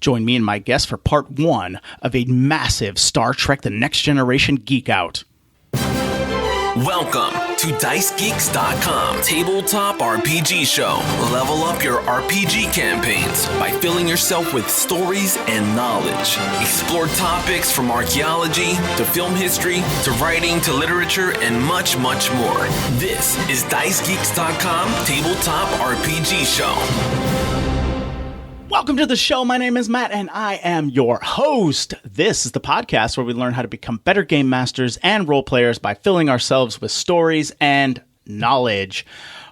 Join me and my guest for part 1 of a massive Star Trek The Next Generation Geek Out. Welcome to DiceGeeks.com Tabletop RPG Show. Level up your RPG campaigns by filling yourself with stories and knowledge. Explore topics from archaeology to film history to writing to literature and much, much more. This is DiceGeeks.com Tabletop RPG Show. Welcome to the show. My name is Matt, and I am your host. This is the podcast where we learn how to become better game masters and role players by filling ourselves with stories and knowledge.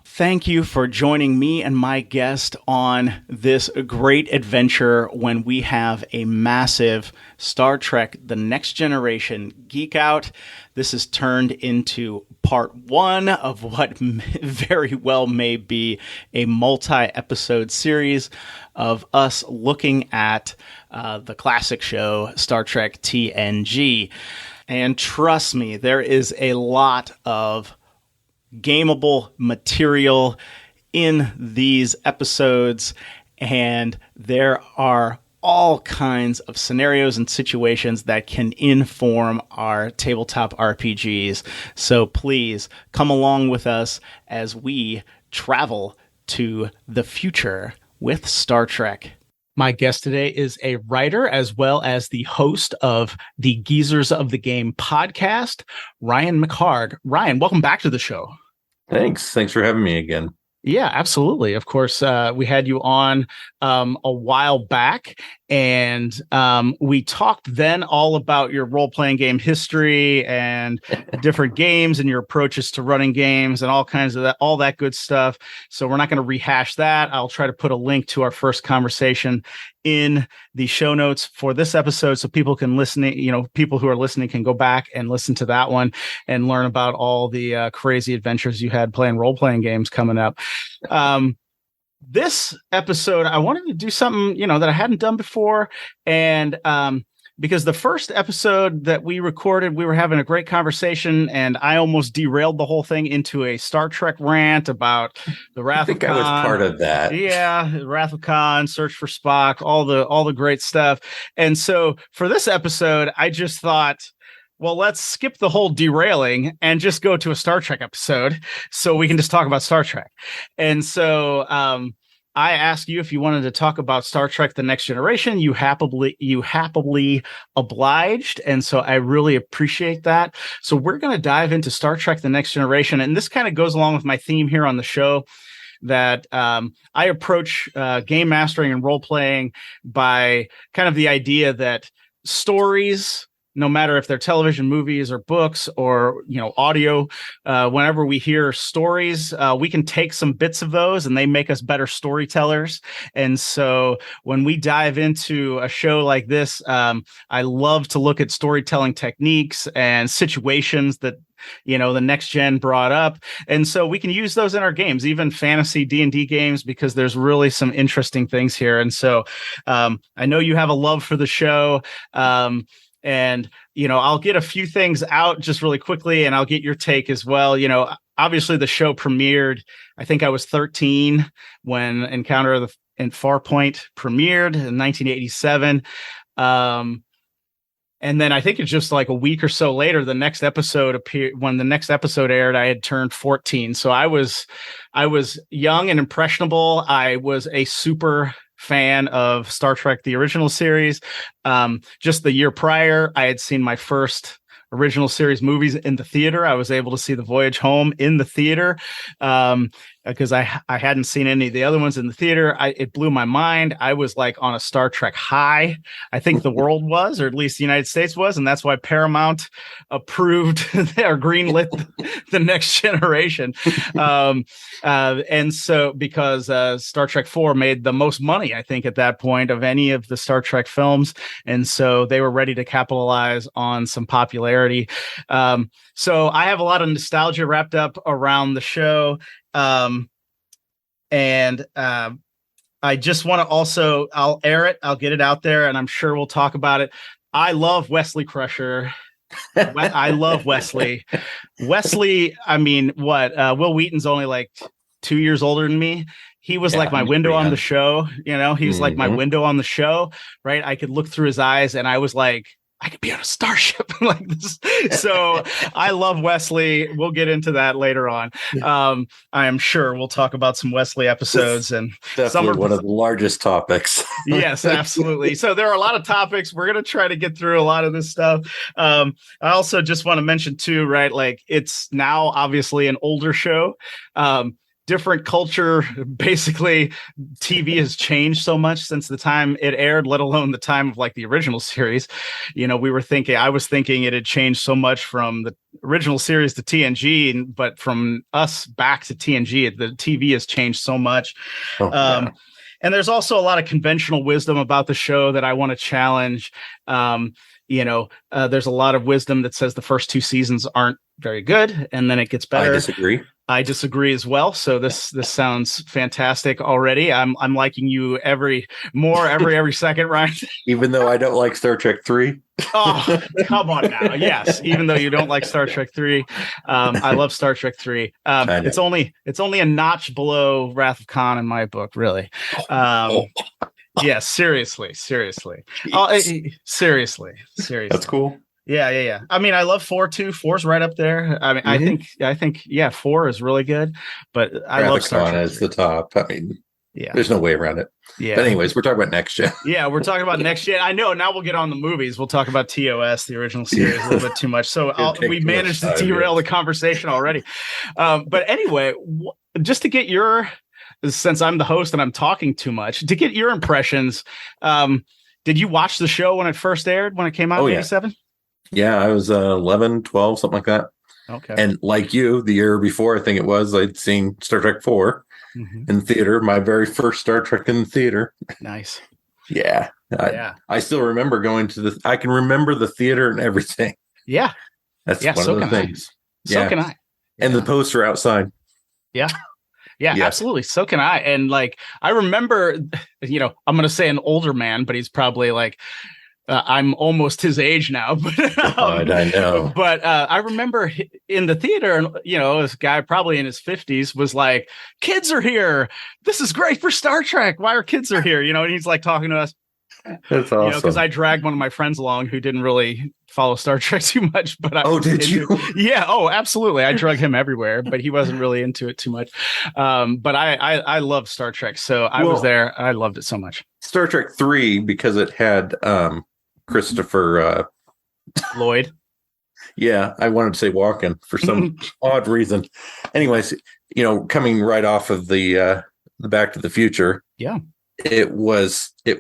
Thank you for joining me and my guest on this great adventure when we have a massive Star Trek The Next Generation Geek Out. This is turned into part 1 of what very well may be a multi-episode series of us looking at the classic show Star Trek TNG. And trust me, there is a lot of gameable material in these episodes, and there are all kinds of scenarios and situations that can inform our tabletop RPGs. So please come along with us as we travel to the future with Star Trek. My guest today is a writer as well as the host of the Geezers of the Game podcast, Ryan McHargue. Ryan, welcome back to the show. Thanks for having me again. Yeah, absolutely. Of course, we had you on a while back, and we talked then all about your role-playing game history and different games and your approaches to running games and all kinds of that, all that good stuff. So we're not going to rehash that. I'll try to put a link to our first conversation in the show notes for this episode so people can listen, people who are listening can go back and listen to that one and learn about all the crazy adventures you had playing role-playing games coming up. This episode, I wanted to do something, that I hadn't done before. And because the first episode that we recorded, we were having a great conversation, and I almost derailed the whole thing into a Star Trek rant about the Wrath of Khan. I was part of that. Yeah, Wrath of Khan, Search for Spock, all the great stuff. And so for this episode, I just thought, well, let's skip the whole derailing and just go to a Star Trek episode so we can just talk about Star Trek. And so I asked you if you wanted to talk about Star Trek The Next Generation. You happily obliged, and so I really appreciate that. So we're going to dive into Star Trek The Next Generation, and this kind of goes along with my theme here on the show, that I approach game mastering and role-playing by kind of the idea that stories, no matter if they're television, movies, or books, or audio, whenever we hear stories, we can take some bits of those and they make us better storytellers. And so when we dive into a show like this, I love to look at storytelling techniques and situations that the next gen brought up, and so we can use those in our games, even fantasy D&D games, because there's really some interesting things here. And so I know you have a love for the show. And, I'll get a few things out just really quickly, and I'll get your take as well. Obviously the show premiered, I think I was 13 when Encounter in Farpoint premiered in 1987. And then I think it's just like a week or so later, the next episode appeared. When the next episode aired, I had turned 14. So I was young and impressionable. I was a super fan of Star Trek, the original series. Just the year prior, I had seen my first original series movies in the theater. I was able to see The Voyage Home in the theater because I hadn't seen any of the other ones in the theater. It blew my mind. I was like on a Star Trek high. I think the world was, or at least the United States was, and that's why Paramount approved or greenlit The Next Generation. And so because Star Trek 4 made the most money, I think, at that point of any of the Star Trek films, and so they were ready to capitalize on some popularity. So I have a lot of nostalgia wrapped up around the show. And I just want to also, I'll air it, I'll get it out there, and I'm sure we'll talk about it. I love Wesley Crusher. I love Wesley. Wesley, I mean, Will Wheaton's only like 2 years older than me. he was like my window on the show. He was like my window on the show, right? I could look through his eyes and I was like, I could be on a starship like this. So I love Wesley. We'll get into that later on. I am sure we'll talk about some Wesley episodes, and definitely one of the largest topics. Yes, absolutely. So there are a lot of topics. We're going to try to get through a lot of this stuff. I also just want to mention too, right? Like, it's now obviously an older show. Different culture. Basically, TV has changed so much since the time it aired, let alone the time of like the original series. I was thinking it had changed so much from the original series to TNG, but from us back to TNG, the TV has changed so much. And there's also a lot of conventional wisdom about the show that I want to challenge. There's a lot of wisdom that says the first 2 seasons aren't very good, and then it gets better. I disagree as well. So this sounds fantastic already. I'm liking you every second, Ryan. Even though I don't like Star Trek 3. Oh, come on now. Yes, even though you don't like Star Trek 3, I love Star Trek 3. It's only a notch below Wrath of Khan in my book, really. Yeah, seriously. Seriously. That's cool. Yeah. I mean, I love 4 too. 4's right up there. I mean, I think 4 is really good, but I love Star Trek as the top. I mean, there's no way around it. Yeah. But anyways, we're talking about Next Gen. Yeah, we're talking about Next Gen. I know. Now we'll get on the movies. We'll talk about TOS, the original series, a little bit too much. So we managed to derail the conversation already. But anyway, just to get since I'm the host and I'm talking too much, to get your impressions, did you watch the show when it first aired, when it came out in 87? Yeah, I was 11, 12, something like that. Okay. And like you, the year before, I think it was, I'd seen Star Trek 4 in theater, my very first Star Trek in the theater. Nice. Yeah. I still remember I can remember the theater and everything. Yeah. That's one of the things. So can I. And the poster outside. Yeah. Yeah, absolutely. So can I. And like, I remember, I'm going to say an older man, but he's probably like, I'm almost his age now, but I know. But I remember in the theater, and this guy probably in his 50s was like, "Kids are here. This is great for Star Trek. Why are kids are here?" And he's like talking to us. That's awesome. Because I dragged one of my friends along who didn't really follow Star Trek too much. But did you? Yeah. Oh, absolutely. I drug him everywhere, but he wasn't really into it too much. But I love Star Trek, so I was there. I loved it so much. Star Trek 3 because it had Christopher Lloyd. Yeah, I wanted to say Walken for some odd reason. Anyways, coming right off of the Back to the Future. Yeah. It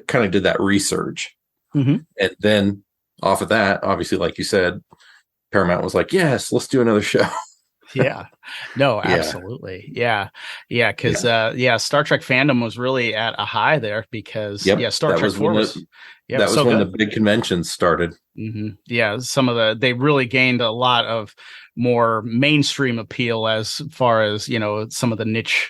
kind of did that resurge. And then off of that, obviously, like you said, Paramount was like, yes, let's do another show. Yeah. No, absolutely. Yeah. Because Star Trek fandom was really at a high there because Star Trek 4 was that was when the big conventions started. Yeah, they really gained a lot of more mainstream appeal as far as some of the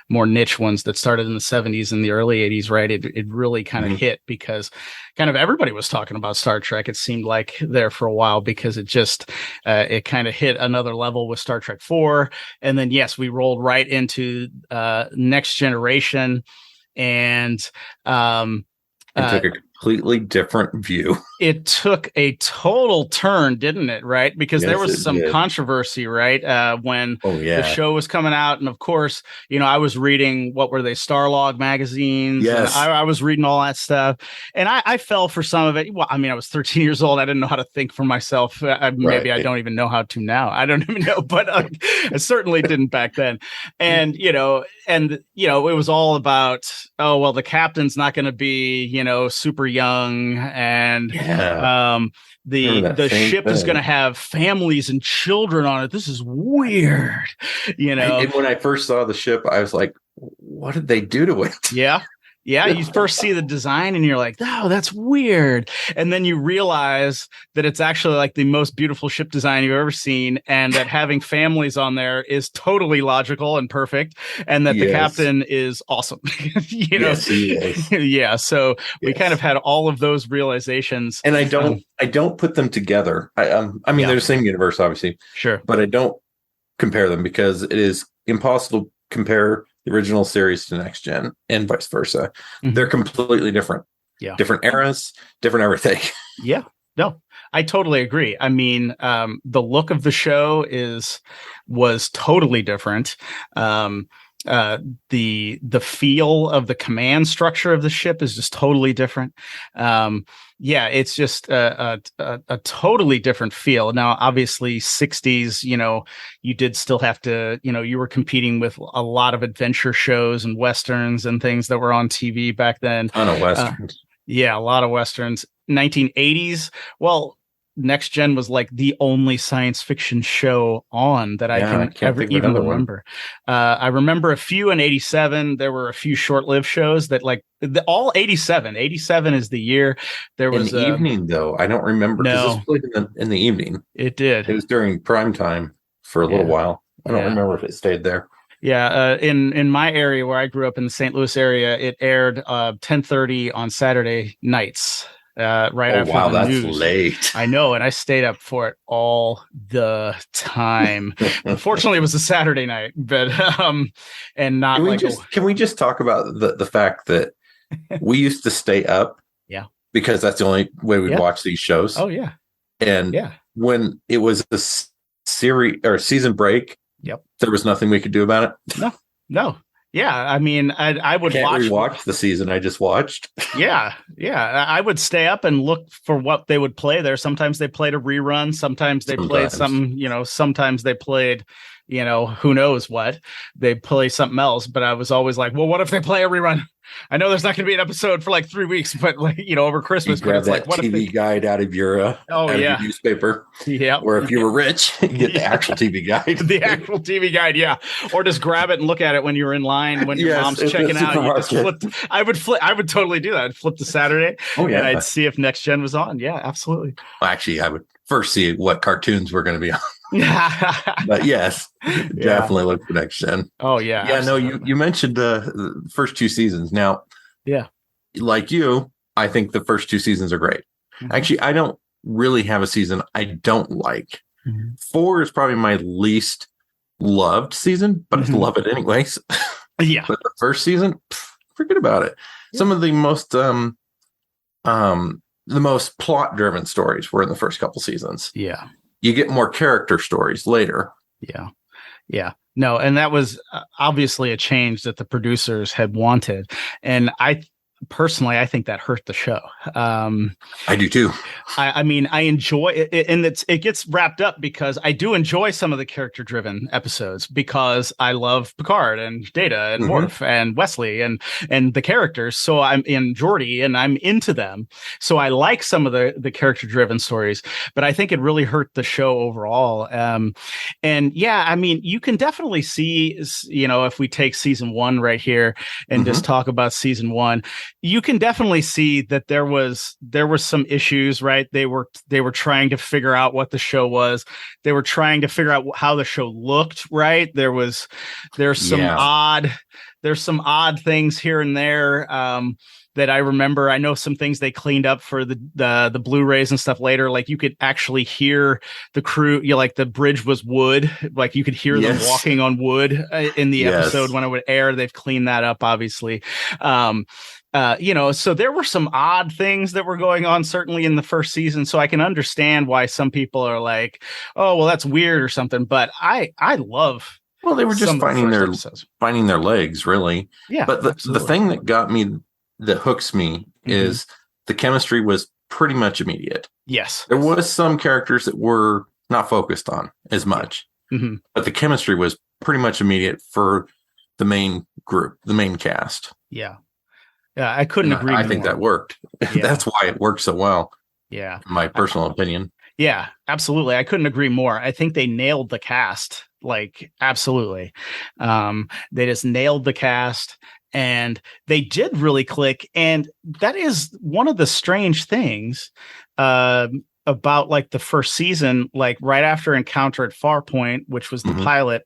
more niche ones that started in the 70s and the early 80s, right? It really kind of hit because kind of everybody was talking about Star Trek. It seemed like there for a while because it just it kind of hit another level with Star Trek 4, and then we rolled right into Next Generation, and it took a completely different view. It took a total turn, didn't it? Right? Because there was some controversy, right? When the show was coming out. And of course, I was reading, what were they? Starlog magazines. Yes. And I was reading all that stuff. And I fell for some of it. Well, I mean, I was 13 years old. I didn't know how to think for myself. Maybe I don't even know how to now. I don't even know, but I certainly didn't back then. And, it was all about, the captain's not going to be, super young, and the ship is going to have families and children on it. This is weird, And when I first saw the ship, I was like, what did they do to it? Yeah, you first see the design and you're like, oh, that's weird. And then you realize that it's actually like the most beautiful ship design you've ever seen, and that having families on there is totally logical and perfect, and that the captain is awesome. Yes, he is. Yeah, so we kind of had all of those realizations. And I don't put them together. I mean, they're the same universe, obviously. Sure. But I don't compare them because it is impossible to compare the original series to next gen and vice versa. Mhm. They're completely different. Yeah. Different eras, different everything. Yeah. No, I totally agree. I mean, the look of the show was totally different. Um, the feel of the command structure of the ship is just totally different. Yeah, it's just a totally different feel. Now, obviously, 60s, you did still have to, you were competing with a lot of adventure shows and westerns and things that were on TV back then. Ton of westerns. Yeah, a lot of westerns. 1980s. Well, Next Gen was like the only science fiction show on that I can ever even remember. I remember a few in 87. There were a few short-lived shows that all 87. 87 is the year. There was in the evening though. I don't remember because this played in the evening. It did. It was during prime time for a little while. I don't remember if it stayed there. Yeah, in my area where I grew up in the St. Louis area, it aired 10:30 on Saturday nights. Right after the news. That's late. I know, and I stayed up for it all the time. Unfortunately, it was a Saturday night, but and not can we just talk about the fact that we used to stay up? Yeah, because that's the only way we'd watch these shows. Oh yeah, and when it was a series or season break, there was nothing we could do about it. No. Yeah, I mean, I would rewatch the season I just watched. Yeah, I would stay up and look for what they would play there. Sometimes they played a rerun. Sometimes they played something, sometimes they played, who knows what. They play something else. But I was always like, well, what if they play a rerun? I know there's not going to be an episode for like 3 weeks, but over Christmas. You grab but it's that TV guide out of your your newspaper. Yeah. Or if you were rich, you get the actual TV guide. The actual TV guide, yeah. Or just grab it and look at it when you're in line when your mom's checking out. You just I would totally do that. I'd flip to Saturday. And I'd see if Next Gen was on. Yeah, absolutely. Well, actually, I would first see what cartoons were going to be on. But yes, definitely look for Next Gen. Oh yeah. Yeah, absolutely. No, you mentioned the first 2 seasons. Now, like you, I think the first 2 seasons are great. Mm-hmm. Actually, I don't really have a season I don't like. Mm-hmm. 4 is probably my least loved season, but I love it anyways. Yeah. But the first season, forget about it. Yeah. Some of the most plot-driven stories were in the first couple seasons. Yeah. You get more character stories later. Yeah. Yeah. No, and that was obviously a change that the producers had wanted. And personally, I think that hurt the show. I do too. I mean, I enjoy it, and it gets wrapped up because I do enjoy some of the character-driven episodes because I love Picard and Data and Worf and Wesley and the characters. So I'm in Geordi and I'm into them. So I like some of the character-driven stories, but I think it really hurt the show overall. And yeah, I mean, you can definitely see, if we take season 1 right here and just talk about season 1. You can definitely see that there was some issues, right? They were trying to figure out what the show was. They were trying to figure out how the show looked, right? There's some odd things here and there that I remember. I know some things they cleaned up for the Blu-rays and stuff later. Like you could actually hear the crew, like the bridge was wood. Like you could hear them walking on wood in the episode when it would air. They've cleaned that up, obviously. So there were some odd things that were going on, certainly in the first season. So I can understand why some people are like, oh, well, that's weird or something. But I love. Well, they were just finding their legs, really. Yeah. But the thing that hooks me is the chemistry was pretty much immediate. Yes. There was some characters that were not focused on as much, but the chemistry was pretty much immediate for the main group, the main cast. Yeah. Yeah, I couldn't agree more. I think that worked. Yeah. That's why it worked so well. Yeah. In my personal opinion. Yeah, absolutely. I couldn't agree more. I think they nailed the cast. Like, absolutely. They just nailed the cast and they did really click. And that is one of the strange things about like the first season, like right after Encounter at Farpoint, which was the pilot.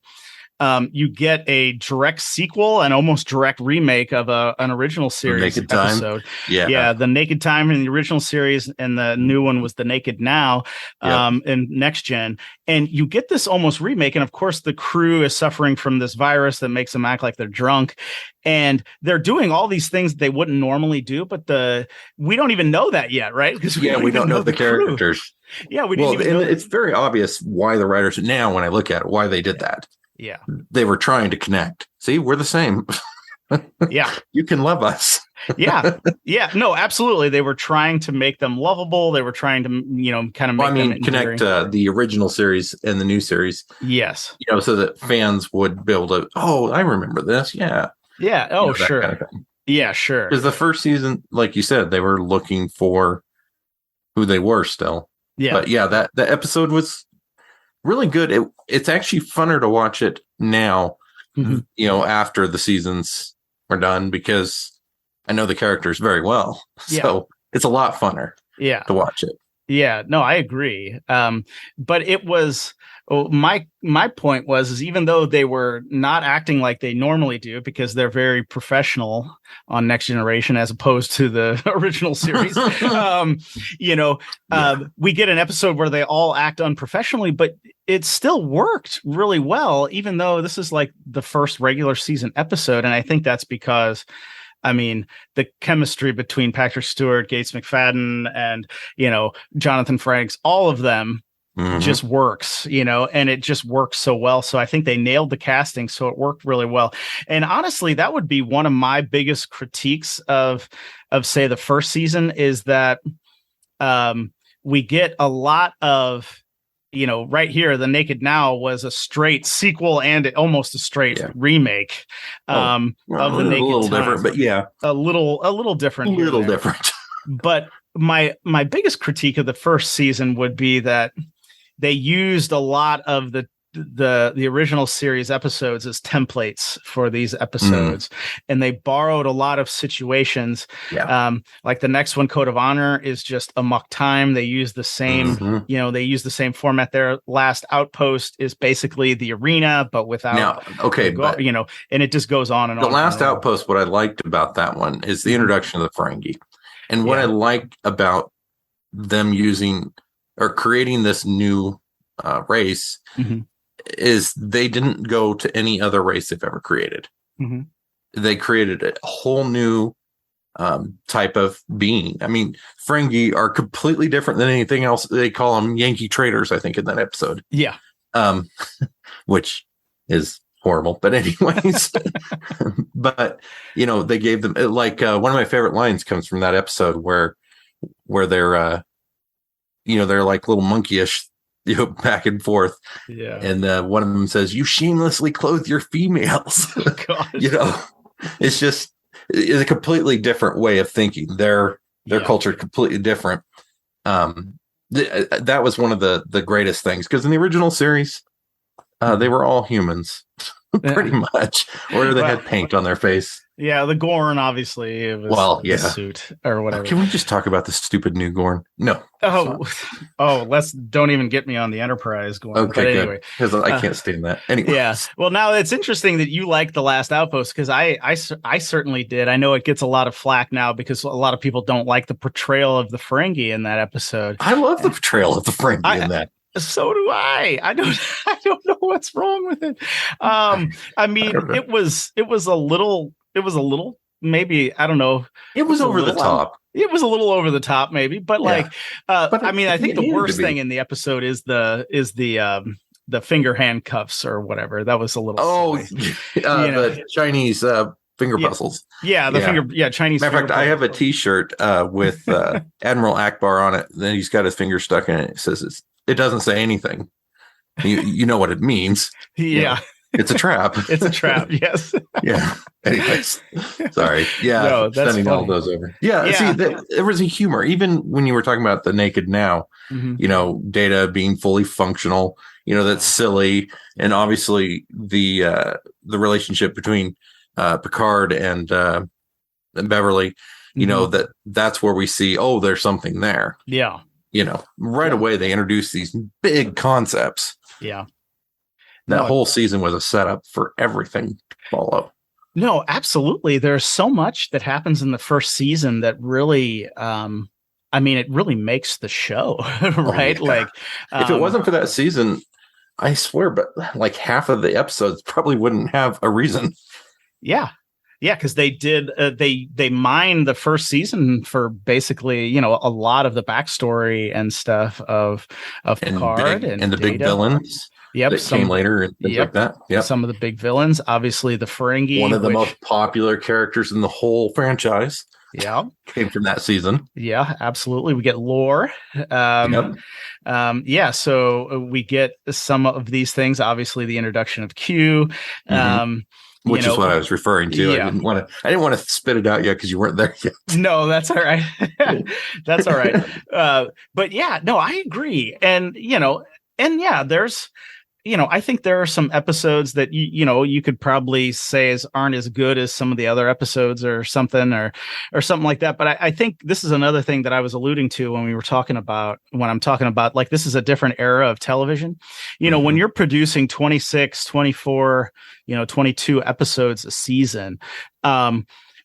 you get a direct sequel and almost direct remake of an original series episode. Yeah. The Naked Time in the original series, and the new one was The Naked Now in Next Gen. And you get this almost remake. And of course, the crew is suffering from this virus that makes them act like they're drunk. And they're doing all these things they wouldn't normally do, but we don't even know that yet, right? Because we don't know the characters. Yeah, we didn't even know. It's very obvious why the writers, now when I look at it, why they did that. Yeah. They were trying to connect. See, we're the same. Yeah. You can love us. Yeah. No, absolutely. They were trying to make them lovable. They were trying to, kind of make them connect the original series and the new series. Yes. So that fans would be able to, I remember this. Yeah. Yeah. Oh, sure. Kind of thing. Yeah, sure. Because the first season, like you said, they were looking for who they were still. Yeah. But yeah, that episode was really good. It's actually funner to watch it now, after the seasons are done, because I know the characters very well. Yeah. So it's a lot funner to watch it. Yeah, no, I agree. But it was my point was even though they were not acting like they normally do, because they're very professional on Next Generation as opposed to the original series. We get an episode where they all act unprofessionally, but it still worked really well, even though this is like the first regular season episode. And I think that's because, the chemistry between Patrick Stewart, Gates McFadden, and, Jonathan Frakes, all of them just works, and it just works so well. So I think they nailed the casting. So it worked really well. And honestly, that would be one of my biggest critiques of say, the first season, is that we get a lot of, right here, The Naked Now was a straight sequel and almost a straight remake of The Naked little Time. Different, but yeah, a little different. A little different. But my biggest critique of the first season would be that they used a lot of the original series episodes as templates for these episodes, and they borrowed a lot of situations. Like the next one, Code of Honor, is just amok time. They use the same they use the same format there. Last Outpost is basically the arena but without and it just goes on and on. The Last Outpost, what I liked about that one is the introduction of the Ferengi, and what I like about them using or creating this new race is they didn't go to any other race they've ever created. They created a whole new type of being. Ferengi are completely different than anything else. They call them Yankee traders, I think, in that episode. Yeah. Which is horrible. But anyways, but, they gave them, like, one of my favorite lines comes from that episode where they're, they're like little monkeyish, back and forth. Yeah. And one of them says, "You shamelessly clothe your females." It's just a completely different way of thinking. Their culture completely different. That was one of the greatest things, because in the original series, they were all humans, pretty much, or they had paint on their face. Yeah, the Gorn, obviously, it was the suit or whatever. Can we just talk about the stupid new Gorn? No. Don't even get me on the Enterprise Gorn. Okay, but anyway, because I can't stand that. Anyway. Yeah. Well, now it's interesting that you like The Last Outpost, because I certainly did. I know it gets a lot of flack now because a lot of people don't like the portrayal of the Ferengi in that episode. I love the portrayal of the Ferengi in that. So do I. I don't know what's wrong with it. It was a little, maybe, I don't know. It was over the top. It was a little over the top, maybe, but I think the worst thing in the episode is the finger handcuffs or whatever. That was a little the Chinese finger puzzles. Yeah, Chinese. Matter of fact, I have a T-shirt with Admiral Akbar on it. Then he's got his finger stuck in it. It says it doesn't say anything. You know what it means. Yeah. It's a trap. It's a trap. Yes. Yeah. Anyways, sorry. Yeah. No, that's sending funny. all those over. Yeah. See, there was a humor, even when you were talking about the Naked Now, Data being fully functional, that's silly. And obviously the relationship between Picard and Beverly, that's where we see, there's something there. Yeah. Right away, they introduce these big concepts. Yeah. That whole season was a setup for everything to follow. No, absolutely. There's so much that happens in the first season that really, it really makes the show, right? Oh, yeah. Like, if it wasn't for that season, I swear, but like half of the episodes probably wouldn't have a reason. Yeah. Yeah, because they did. They mined the first season for basically, a lot of the backstory and stuff of Picard and the big villains. Yep, that came later and things like that. Yep. Some of the big villains, obviously the Ferengi, one of the most popular characters in the whole franchise. Yeah, came from that season. Yeah, absolutely. We get lore. So we get some of these things. Obviously, the introduction of Q. Which is what I was referring to. Yeah. I didn't want to spit it out yet because you weren't there yet. No, that's all right. That's all right. But yeah, no, I agree. And there's, I think there are some episodes that you could probably say aren't as good as some of the other episodes or something or something like that. But I think this is another thing that I was alluding to when I'm talking about like, this is a different era of television. When you're producing 26, 24, 22 episodes a season,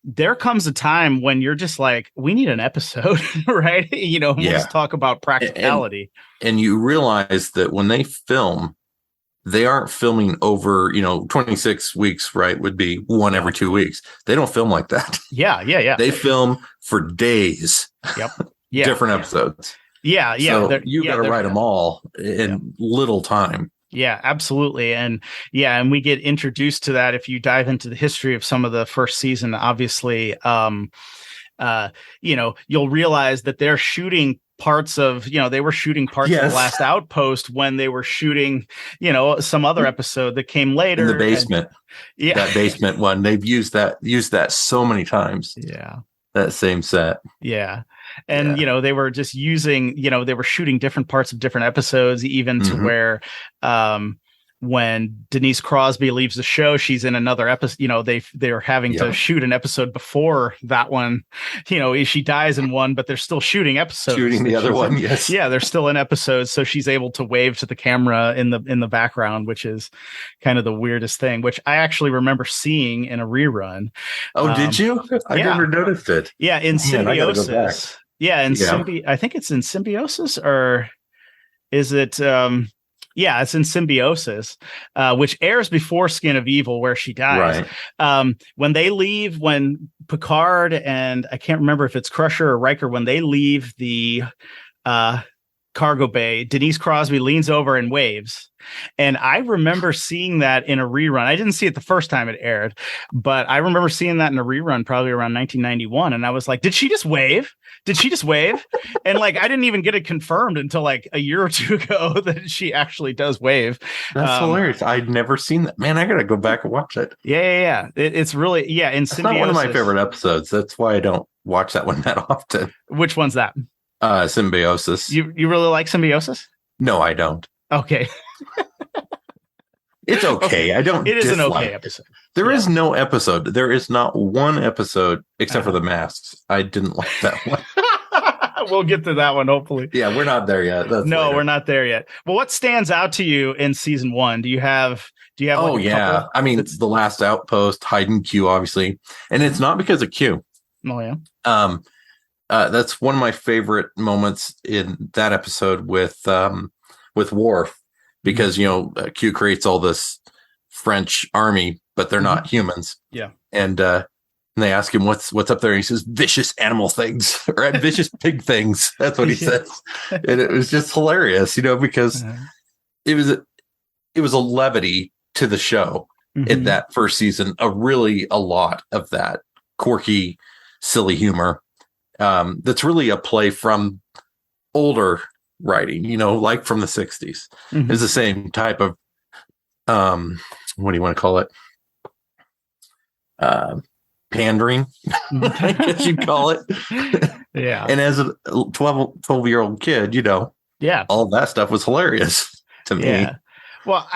there comes a time when you're just like, we need an episode, right? Let's talk about practicality. And you realize that when they film, they aren't filming over, 26 weeks, right? Would be one every 2 weeks. They don't film like that. Yeah. They film for days. Yep. Yeah. Different episodes. Yeah. So you got to write them all in little time. Yeah, absolutely. And we get introduced to that if you dive into the history of some of the first season. Obviously, you'll realize that they're shooting parts of, they were shooting parts of Last Outpost when they were shooting, some other episode that came later. In the basement. That basement one. They've used that so many times. Yeah. That same set. Yeah. And, they were just using, they were shooting different parts of different episodes, even to where, when Denise Crosby leaves the show, she's in another episode. They're having to shoot an episode before that one. She dies in one, but they're still shooting episodes. Shooting the other one, yes. Yeah, they're still in episodes, so she's able to wave to the camera in the background, which is kind of the weirdest thing. Which I actually remember seeing in a rerun. Oh, did you? I never noticed it. Yeah, in Symbiosis. I think it's in Symbiosis, or is it? Yeah, it's in Symbiosis, which airs before Skin of Evil, where she dies. Right. When they leave, when Picard and I can't remember if it's Crusher or Riker, when they leave the cargo bay, Denise Crosby leans over and waves. And I remember seeing that in a rerun. I didn't see it the first time it aired, but I remember seeing that in a rerun probably around 1991. And I was like, did she just wave? And like, I didn't even get it confirmed until like a year or two ago that she actually does wave. That's hilarious. I'd never seen that. Man, I got to go back and watch it. Yeah. It's really, in Symbiosis. It's not one of my favorite episodes. That's why I don't watch that one that often. Which one's that? Symbiosis. You really like Symbiosis? No, I don't. Okay. It's okay. I don't. It is an okay episode. There is no episode. There is not one episode except for the masks. I didn't like that one. We'll get to that one, hopefully. Yeah, we're not there yet. No, we're not there yet. Well, what stands out to you in season 1? Do you have? Oh, yeah. I mean, it's the Last Outpost, Hayden Q, obviously, and it's not because of Q. Oh yeah. That's one of my favorite moments in that episode with Worf. Because, Q creates all this French army, but they're not humans. Yeah. And they ask him what's up there. And he says, vicious animal things or vicious pig things. That's what he says. And it was just hilarious, because it was a levity to the show in that first season. A lot of that quirky, silly humor. That's really a play from older writing, like from the 60s. It's the same type of what do you want to call it, pandering, I guess you'd call it. Yeah. And as a 12-year-old kid, all that stuff was hilarious to me. Well,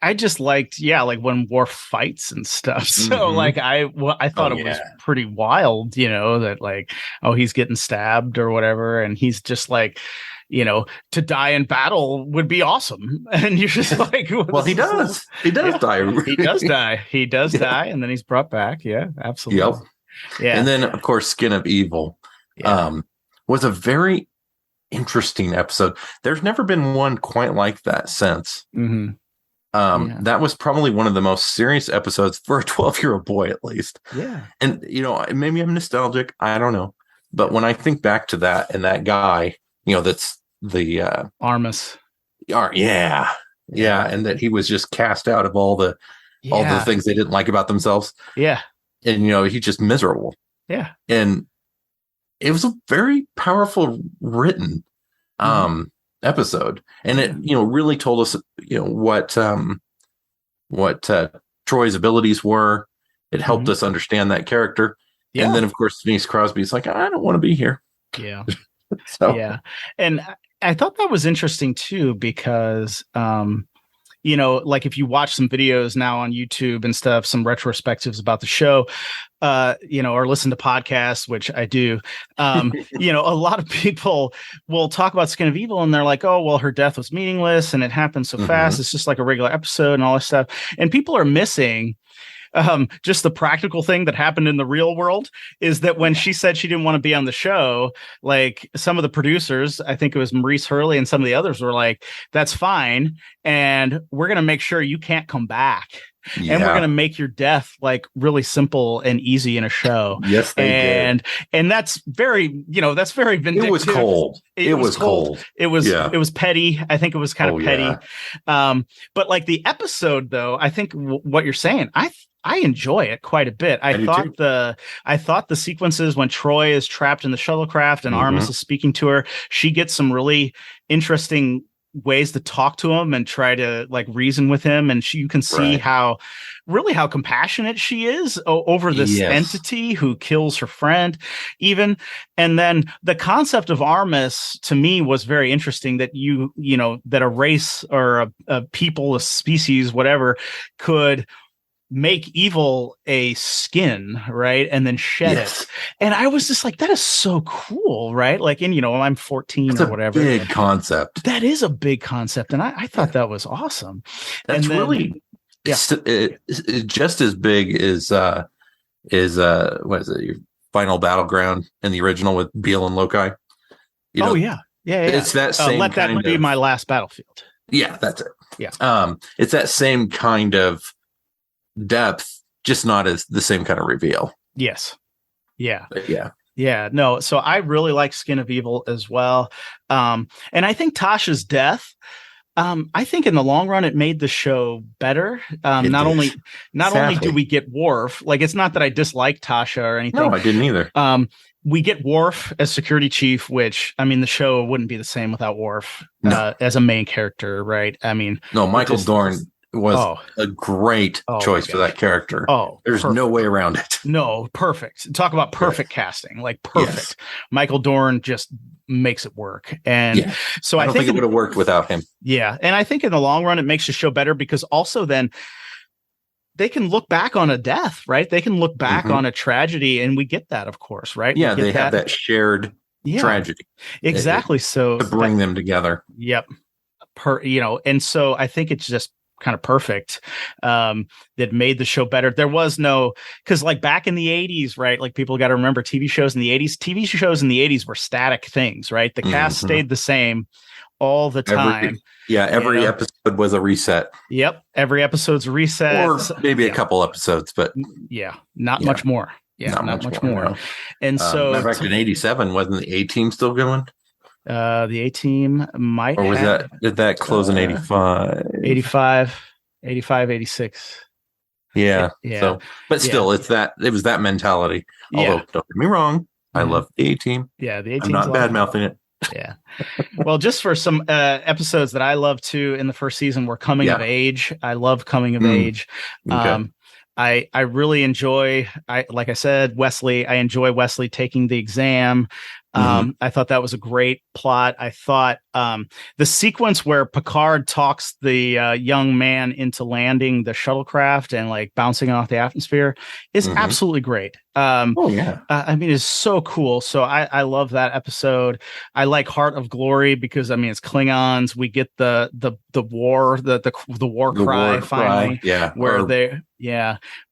I just liked, like when Worf fights and stuff. So like I thought it was pretty wild, that like, he's getting stabbed or whatever, and he's just like, to die in battle would be awesome. And you're just like, well, he does die. He does die. He does die, and then he's brought back. Yeah, absolutely. Yep. Yeah. And then of course, Skin of Evil was a very interesting episode. There's never been one quite like that since. That was probably one of the most serious episodes for a 12-year-old boy, at least. Yeah. And, maybe I'm nostalgic. I don't know. But when I think back to that and that guy, that's the Armus. Yeah. And that he was just cast out of all the things they didn't like about themselves. Yeah. And, he's just miserable. Yeah. And it was a very powerful written episode. And it, really told us, what Troy's abilities were. It helped us understand that character. Yeah. And then, of course, Denise Crosby's like, I don't want to be here. Yeah. Yeah. And I thought that was interesting, too, because, like if you watch some videos now on YouTube and stuff, some retrospectives about the show, or listen to podcasts, which I do, a lot of people will talk about Skin of Evil and they're like, oh, well, her death was meaningless and it happened so fast. It's just like a regular episode and all this stuff. And people are missing just the practical thing that happened in the real world is that when she said she didn't want to be on the show, like some of the producers, I think it was Maurice Hurley and some of the others were like, that's fine. And we're going to make sure you can't come back. Yeah. And we're going to make your death like really simple and easy in a show. Yes, they did. And that's very, that's very vindictive. It was cold. It was cold. It was petty. I think it was kind of petty. Yeah. But like the episode though, I think what you're saying, I enjoy it quite a bit. I thought the sequences when Troy is trapped in the shuttlecraft and Armus is speaking to her, she gets some really interesting ways to talk to him and try to like reason with him, and you can see how compassionate she is over this entity who kills her friend even. And then the concept of Armus to me was very interesting, that that a race or a people, a species, whatever, could make evil a skin, right? And then shed it. And I was just like, that is so cool, right? Like, and I'm 14 or whatever. Big concept. That is a big concept. And I thought that was awesome. That's really just as big as what is it, your Final Battleground in the original with Beale and Loki. Yeah. It's that same let that be my last battlefield. Yeah, that's it. Yeah. It's that same kind of depth, just not as the same kind of reveal. Yes. Yeah. But no, so I really like Skin of Evil as well. And I think Tasha's death, I think in the long run it made the show better. Not only do we get Worf, like it's not that I dislike Tasha or anything. No, I didn't either. We get Worf as security chief, which I mean the show wouldn't be the same without Worf as a main character, right? I mean, no, Michael Dorn was a great choice for that character. There's no way around it. No, perfect. Talk about perfect casting, like perfect. Yes. Michael Dorn just makes it work. And so I don't think it would have worked without him. Yeah. And I think in the long run, it makes the show better because also then they can look back on a death, right? They can look back on a tragedy, and we get that, of course, right? Yeah, they have that shared tragedy. Exactly. So to bring them together. Yep. And so I think it's just kind of perfect that made the show better. There was no, because like back in the 80s, right, like people got to remember TV shows in the 80s were static things, right? The cast stayed the same all the time. Every episode was a reset. Yep, every episode's a reset, or maybe a couple episodes, but not much more. Not much more. No. And so matter of fact, in 87, wasn't the A-Team still going? The A-Team might, or was did that close in 85? 86. Yeah. So, but still, it was that mentality. Although, don't get me wrong, I love the A-Team. Yeah, the A-Team. I'm not bad mouthing it. Yeah. Well, just for some episodes that I love too in the first season were coming of age. I love coming of age. Okay. I really enjoy, like I said, Wesley. I enjoy Wesley taking the exam. I thought that was a great plot. I thought The sequence where Picard talks the young man into landing the shuttlecraft and like bouncing off the atmosphere is absolutely great. I mean, it's so cool. So I love that episode. I like Heart of Glory because I mean it's Klingons. We get the war cry finally. Yeah, where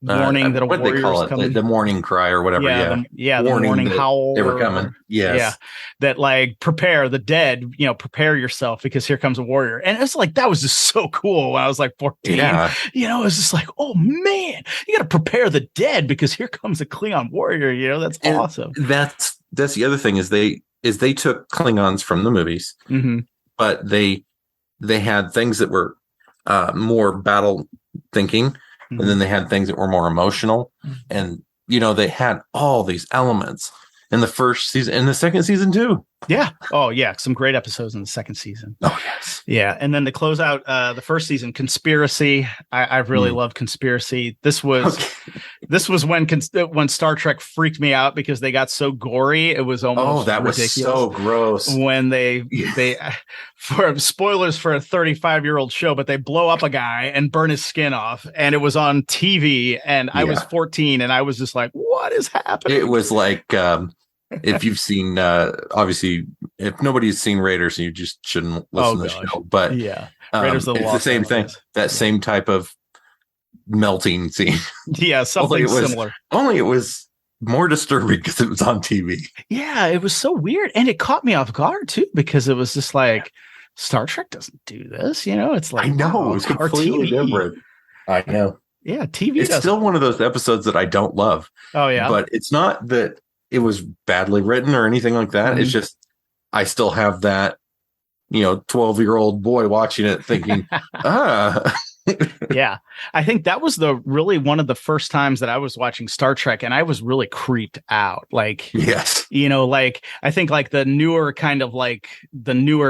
warning that a warrior's coming. The morning cry or whatever. The morning howl. They were coming. Yes. Yeah, that like prepare the dead. Prepare yourself because here comes a warrior. And it's like that was just so cool when I was like 14. Yeah. It's just like, oh man, you got to prepare the dead because here comes a Klingon warrior. That's awesome. That's the other thing is they took Klingons from the movies, but they had things that were more battle thinking, and then they had things that were more emotional, and they had all these elements in the first season and the second season too. Yeah. Oh, yeah. Some great episodes in the second season. Oh, yes. Yeah. And then to close out the first season, Conspiracy. I really love Conspiracy. This was when Star Trek freaked me out because they got so gory. It was almost ridiculous. Was so gross. When they for spoilers for a 35-year-old show, but they blow up a guy and burn his skin off, and it was on TV. And I was 14, and I was just like, "What is happening?" It was like. If you've seen, obviously, if nobody's seen Raiders, you just shouldn't listen to the show. But Raiders of the it's the same thing. That same type of melting scene. Yeah, something similar. Only it was more disturbing because it was on TV. Yeah, it was so weird, and it caught me off guard too because it was just like Star Trek doesn't do this. It's like I know it's completely different. I know. Yeah, TV. It's still one of those episodes that I don't love. Oh yeah, but it's not that. It was badly written or anything like that. It's just, I still have that, 12-year-old boy watching it thinking, Yeah. I think that was really one of the first times that I was watching Star Trek and I was really creeped out. Like, yes, I think like the newer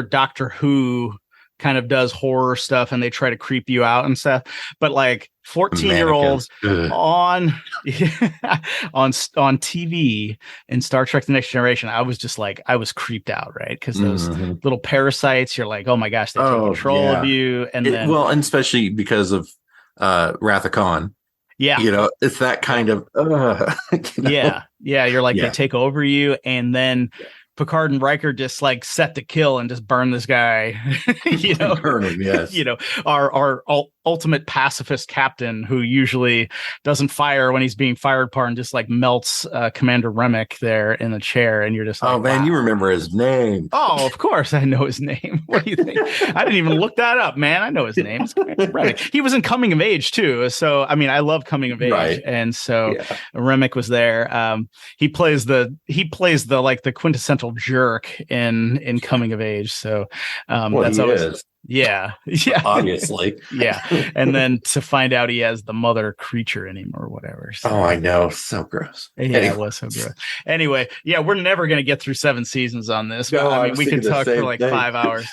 Doctor Who kind of does horror stuff and they try to creep you out and stuff. But like 14-year-olds on TV in Star Trek The Next Generation, I was just like, I was creeped out, right? Because those little parasites, you're like, oh my gosh, they take control of you. And and especially because of Wrath of Khan. Yeah. It's that kind of Yeah. You're like, they take over you, and then Picard and Riker just like set to kill and just burn this guy. Burn him, yes. Our ultimate pacifist captain who usually doesn't fire when he's being fired upon and just like melts Commander Remick there in the chair, and you're just like, oh man, wow. You remember his name? Oh, of course I know his name. What do you think? I didn't even look that up, man. I know his name. It's Commander Remick. He was in Coming of Age too, so I mean I love Coming of Age, right. And so Remick was there. He plays the like the quintessential jerk in Coming of Age, so that's always. Yeah. Obviously. Yeah. And then to find out he has the mother creature in him or whatever. So. Oh, I know. So gross. Yeah, anyway. It was so gross. Anyway, we're never going to get through 7 seasons on this. No, I mean, we can talk for like 5 hours.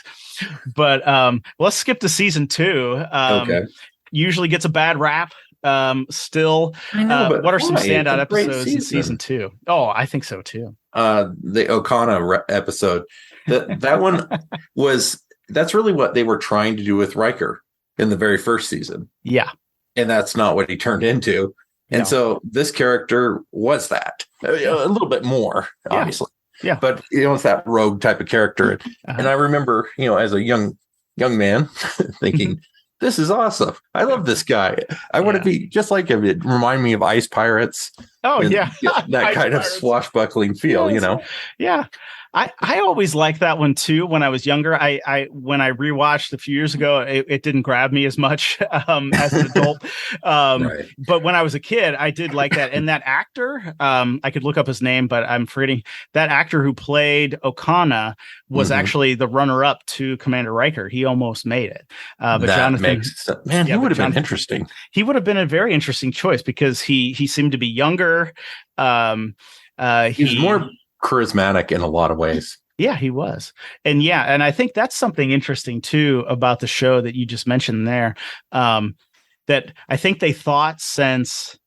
But let's skip to season 2. Okay. Usually gets a bad rap. Still, I know, but what are some standout episodes in season 2? Oh, I think so too. The OConnor episode. That one was... That's really what they were trying to do with Riker in the very first season. Yeah. And that's not what he turned into. And so this character was that a little bit more, obviously. Yeah. But, it's that rogue type of character. And I remember, as a young man thinking, this is awesome. I love this guy. I want to be just like him. It reminded me of Ice Pirates. Oh, that kind of swashbuckling feel, Yeah. I always liked that one too. When I was younger, when I rewatched a few years ago, it didn't grab me as much as an adult. Right. But when I was a kid, I did like that. And that actor, I could look up his name, but I'm forgetting. That actor who played OConnor was actually the runner-up to Commander Riker. He almost made it. But Jonathan, he would have been interesting. He would have been a very interesting choice because he seemed to be younger. He's more charismatic in a lot of ways. Yeah, he was. And I think that's something interesting too about the show that you just mentioned there. That I think they thought since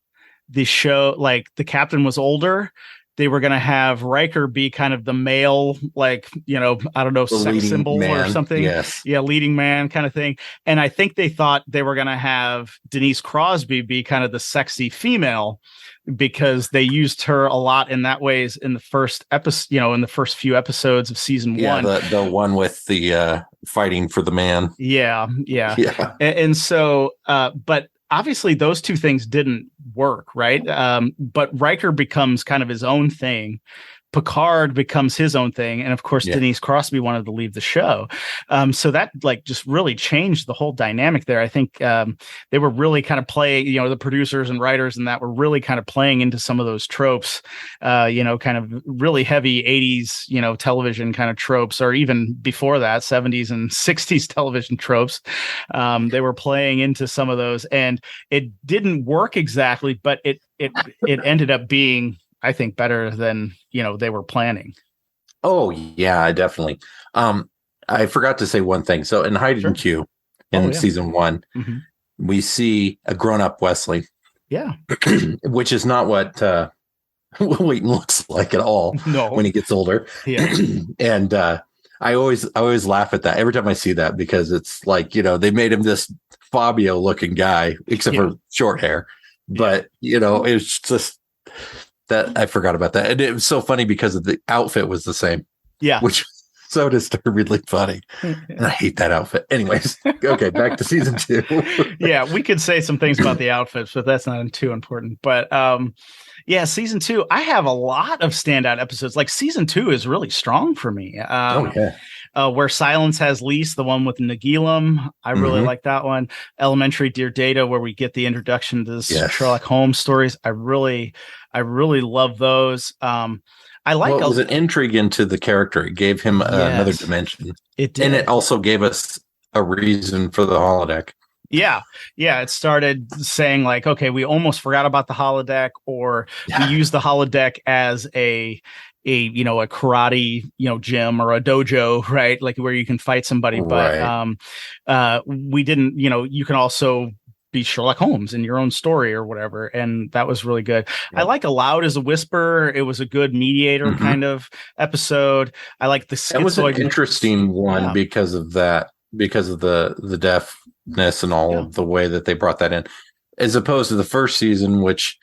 the show, like the captain was older, they were going to have Riker be kind of the male, like, I don't know, The sex symbol man. or something. Yes. Yeah, leading man kind of thing. And I think they thought they were going to have Denise Crosby be kind of the sexy female, because they used her a lot in that ways in the first episode, in the first few episodes of season one. The one with the fighting for the man. Yeah. And so, but obviously those two things didn't work, right? But Riker becomes kind of his own thing. Picard becomes his own thing, and of course Denise Crosby wanted to leave the show, so that like just really changed the whole dynamic there. I think they were really kind of playing, the producers and writers and that were really kind of playing into some of those tropes, kind of really heavy 80s television kind of tropes, or even before that 70s and 60s television tropes. They were playing into some of those, and it didn't work exactly, but it ended up being, I think, better than they were planning. Oh yeah, definitely. I forgot to say one thing. So in Hydrogen Q in season 1, we see a grown-up Wesley. Yeah. Which is not what Wheaton looks like at all when he gets older. Yeah. And I always laugh at that every time I see that, because it's like, they made him this Fabio looking guy, except for short hair. But it's just that I forgot about that. And it was so funny because of the outfit was the same. Yeah. Which was so disturbingly funny. And I hate that outfit. Anyways, okay, back to season 2. Yeah, we could say some things about the outfits, but that's not too important. But season 2, I have a lot of standout episodes. Like season 2 is really strong for me. Where Silence Has Lease, the one with Nagilum, I really like that one. Elementary Dear Data, where we get the introduction to this Sherlock Holmes stories. I really love those. I like it was an intrigue into the character. It gave him another dimension. It did. And it also gave us a reason for the holodeck. Yeah. It started saying like, okay, we almost forgot about the holodeck, or we use the holodeck as a karate, gym or a dojo, right? Like where you can fight somebody. But we didn't, you can also be Sherlock Holmes in your own story or whatever. And that was really good. I like Aloud as a Whisper. It was a good mediator kind of episode. I like the schizoid. That was an interesting one because of that, because of the deafness and all of the way that they brought that in, as opposed to the first season, which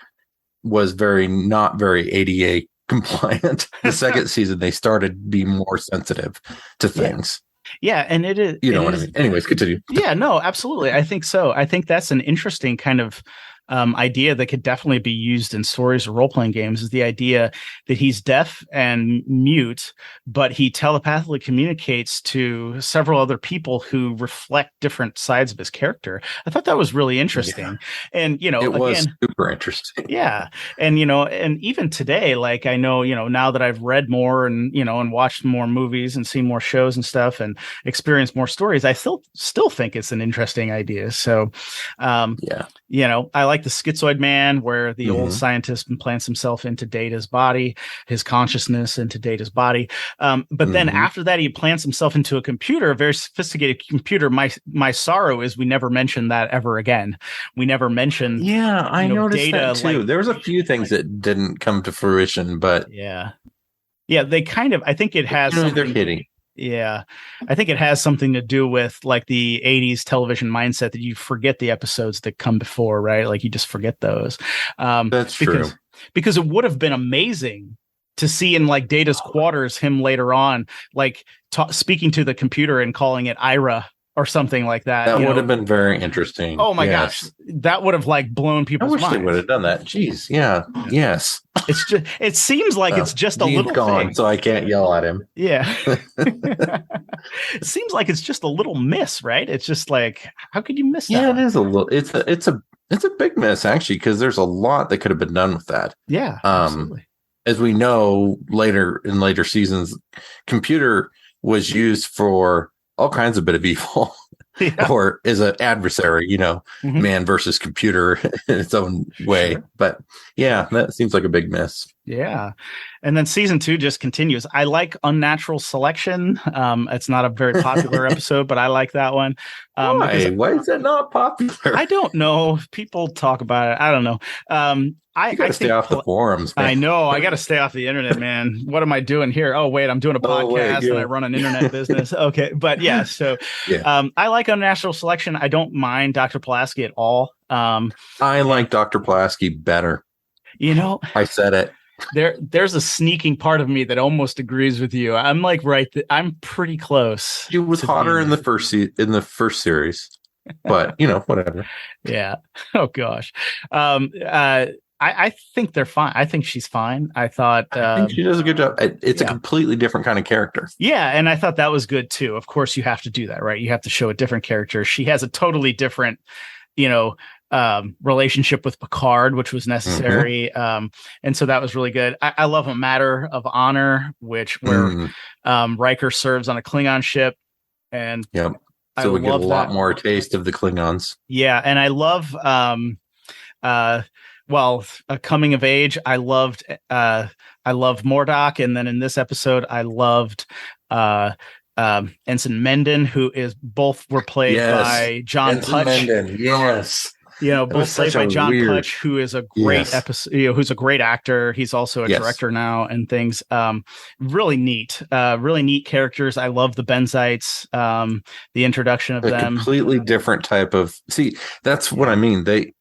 was not very ADA compliant. The second season, they started being more sensitive to things. Yeah, and it is. What I mean. Anyways, continue. Yeah, no, absolutely. I think so. I think that's an interesting kind of idea that could definitely be used in stories or role-playing games, is the idea that he's deaf and mute, but he telepathically communicates to several other people who reflect different sides of his character. I thought that was really interesting. And, it was super interesting. Yeah. And, and even today, like, I know, now that I've read more and, and watched more movies and seen more shows and stuff and experienced more stories, I still think it's an interesting idea. So, I like the Schizoid Man, where the old scientist implants himself into Data's body, his consciousness into Data's body. But then after that, he plants himself into a computer, a very sophisticated computer. My sorrow is we never mentioned that ever again. We never mentioned. Yeah, I noticed Data, that too. like, there was a few things that didn't come to fruition, but yeah, they kind of. I think it has. They're hitting. Yeah, I think it has something to do with like the 80s television mindset that you forget the episodes that come before, right? Like you just forget those. That's true. Because it would have been amazing to see in like Data's quarters him later on, like speaking to the computer and calling it Ira or something like that. That would have been very interesting. Oh my gosh, that would have like blown people's minds. I wish they would have done that. Jeez, yeah, yes. It's just. It seems like it's just a little gone, thing. So I can't yell at him. Yeah. It seems like it's just a little miss, right? It's just like, how could you miss that? Yeah, it is a little. It's a big miss actually, because there's a lot that could have been done with that. Yeah, absolutely. As we know later seasons, computer was used for all kinds of bit of evil, or is an adversary, man versus computer in its own way. Sure. But yeah, that seems like a big miss. Yeah. And then season 2 just continues. I like Unnatural Selection. It's not a very popular episode, but I like that one. Why? Why is that not popular? I don't know. People talk about it. I don't know. You got to stay off the forums, man. I know. I got to stay off the internet, man. What am I doing here? Oh, wait, I'm doing a podcast and I run an internet business. Okay. But yeah, so I like Unnatural Selection. I don't mind Dr. Pulaski at all. I like Dr. Pulaski better. You know, I said it. There's a sneaking part of me that almost agrees with you. I'm like I'm pretty close. She was hotter in the first series, but whatever. Yeah. Oh gosh. I think they're fine. I think she's fine. I think she does a good job. It's a completely different kind of character. Yeah, and I thought that was good too. Of course, you have to do that, right? You have to show a different character. She has a totally different, relationship with Picard, which was necessary. And so that was really good. I love A Matter of Honor, where Riker serves on a Klingon ship, and so we get a lot more taste of the Klingons. Yeah, and I love a coming of age. I loved Mordok, and then in this episode I loved Ensign Mendon, who both were played by John Ensign Putch. Mendon, yes. Both played by John Putch, who is a great who's a great actor. He's also a director now and things. Really neat characters. I love the Benzites, the introduction of them. Completely different type of, that's what I mean. They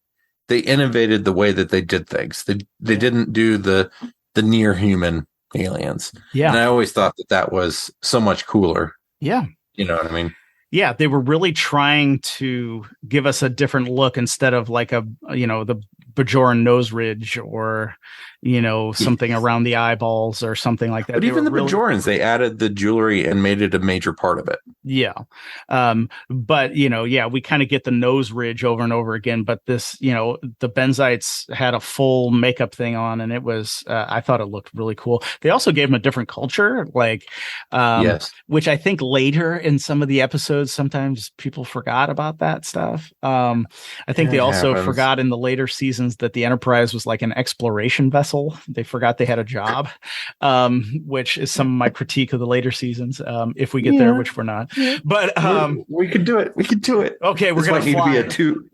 innovated the way that they did things. They didn't do the near human aliens. Yeah. And I always thought that was so much cooler. Yeah. You know what I mean? Yeah, they were really trying to give us a different look instead of like the Bajoran nose ridge or, something around the eyeballs or something like that. But even the Bajorans, they added the jewelry and made it a major part of it. Yeah. But, we kind of get the nose ridge over and over again. But this, the Benzites had a full makeup thing on, and it was, I thought it looked really cool. They also gave them a different culture, which I think later in some of the episodes, sometimes people forgot about that stuff. I think they also forgot in the later seasons that the Enterprise was like an exploration vessel. They forgot they had a job, which is some of my critique of the later seasons. If we get there, which we're not, but we could do it. We could do it. Okay, we're going to fly.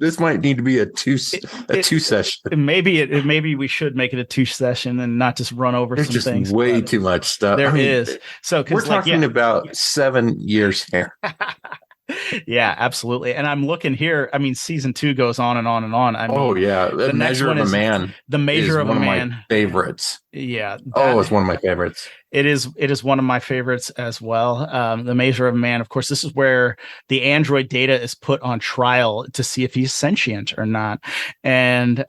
This might need to be a two session. Maybe we should make it a 2 session and not just run over some things. Way too much stuff. There is. So we're talking about 7 years here. Yeah, absolutely. And I'm looking here. I mean, season 2 goes on and on and on. I mean, The Measure of a Man. The Measure of a Man. One of my favorites. Yeah. It's one of my favorites. It is one of my favorites as well. The Measure of a Man. Of course, this is where the android Data is put on trial to see if he's sentient or not, and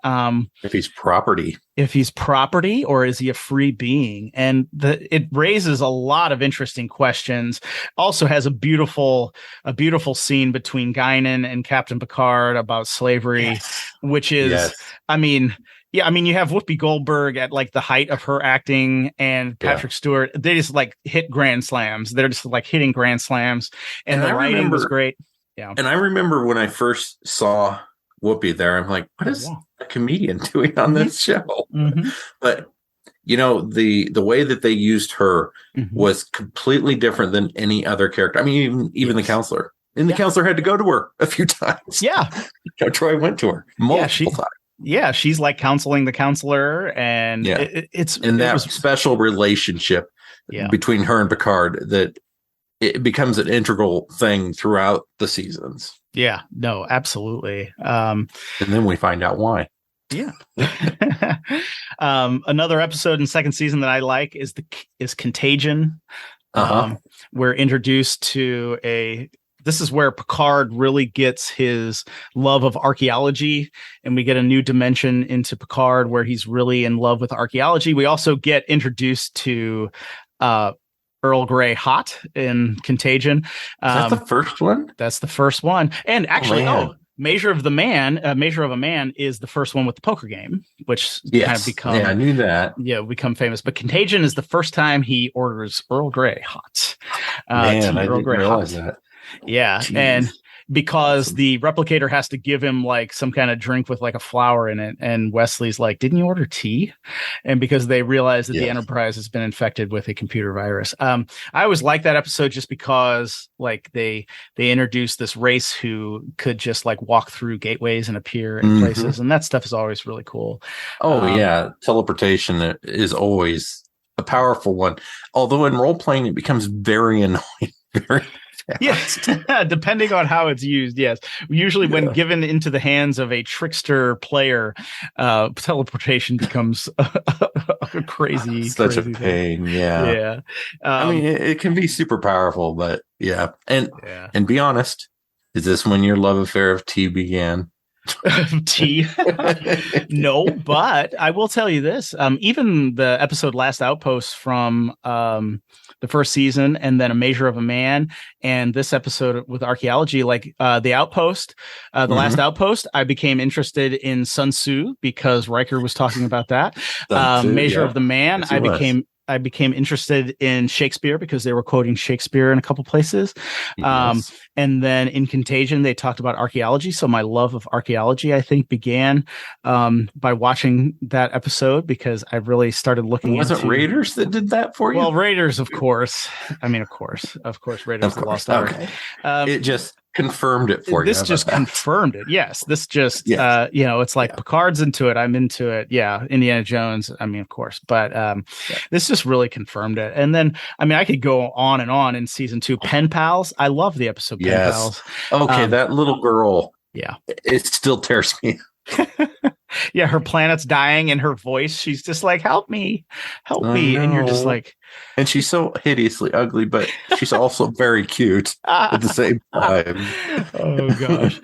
if he's property. If he's property, or is he a free being? And it raises a lot of interesting questions. Also has a beautiful scene between Guinan and Captain Picard about slavery, which is, I mean, you have Whoopi Goldberg at like the height of her acting, and Patrick Stewart. They just like hit grand slams. They're just like hitting grand slams, and the writing was great. Yeah. And I remember when I first saw Whoopi there, I'm like, what is a comedian doing on this show? Mm-hmm. But the way that they used her was completely different than any other character. I mean, even the counselor. And the counselor had to go to her a few times. Yeah. Troy went to her multiple times. Yeah, she's like counseling the counselor, and it's special relationship between her and Picard that it becomes an integral thing throughout the seasons. Yeah, no, absolutely. And then we find out why. Yeah. Another episode in second season that I like is Contagion. We're introduced to this is where Picard really gets his love of archaeology, and we get a new dimension into Picard where he's really in love with archaeology. We also get introduced to Earl Grey Hot in Contagion. Is that the first one? That's the first one. And actually, Measure of a Man is the first one with the poker game, which kind of become. Yeah, I knew that. Yeah, become famous. But Contagion is the first time he orders Earl Grey Hot. Man, I didn't realize that. Yeah. Jeez. And because Awesome. the replicator has to give him like some kind of drink with like a flower in it. And Wesley's like, didn't you order tea? And because they realize that the Enterprise has been infected with a computer virus. I always like that episode just because like they introduced this race who could just like walk through gateways and appear in places. And that stuff is always really cool. Oh, yeah. Teleportation is always a powerful one. Although in role playing, it becomes very annoying. Very fast. Yes, depending on how it's used. Yes, usually when given into the hands of a trickster player, teleportation becomes a crazy, such crazy a pain. Thing. Yeah. I mean, it can be super powerful, but and be honest, is this when your love affair of tea began? Tea? No, but I will tell you this. Even the episode Last Outpost from the first season, and then A Measure of a Man, and this episode with archaeology, like the Outpost, the Last Outpost, I became interested in Sun Tzu because Riker was talking about that. Measure of the Man, yes, I became interested in Shakespeare because they were quoting Shakespeare in a couple places. Yes. And then in Contagion, they talked about archaeology. So my love of archaeology, I think, began by watching that episode because I really started looking into... Was it Raiders that did that for you? Well, Raiders, of course. I mean, of course, Raiders of the Lost Ark. Okay. It just confirmed it for you. This just confirmed it. Yes. This just, it's like Picard's into it. I'm into it. Yeah. Indiana Jones. I mean, of course, but this just really confirmed it. And then, I mean, I could go on and on in season 2. Pen Pals. I love the episode Pen Pals. Okay. That little girl. Yeah. It still tears me. Yeah. Her planet's dying and her voice, she's just like, help me. No. And you're just like, and she's so hideously ugly, but she's also very cute at the same time. Oh gosh.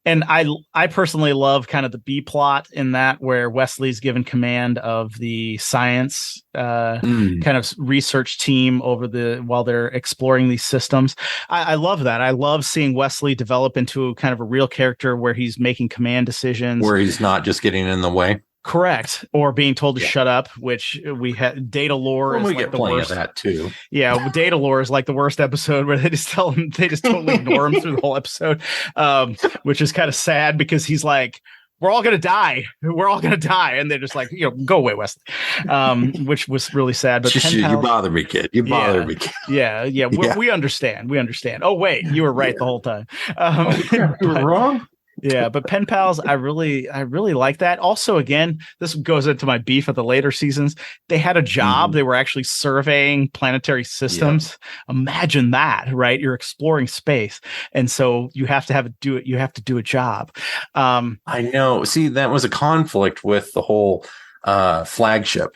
And I personally love kind of the B plot in that where Wesley's given command of the science kind of research team while they're exploring these systems. I love that. I love seeing Wesley develop into kind of a real character where he's making command decisions. Where he's not just getting in the way. Correct. Or being told to shut up, which we had. Data lore is like the worst. Of that too. Yeah, Data lore is like the worst episode where they just totally ignore him through the whole episode, which is kind of sad because he's like, we're all going to die. We're all going to die. And they're just like, go away, Wesley, which was really sad. But you bother me, kid. You bother me, kid. Yeah. We understand. We understand. Oh, wait, you were right the whole time. You were wrong. Yeah, but Pen Pals, I really like that. Also, again, this goes into my beef of the later seasons. They had a job. They were actually surveying planetary systems. Yeah. Imagine that, right? You're exploring space. And so you have to do a job. I know. See, that was a conflict with the whole flagship.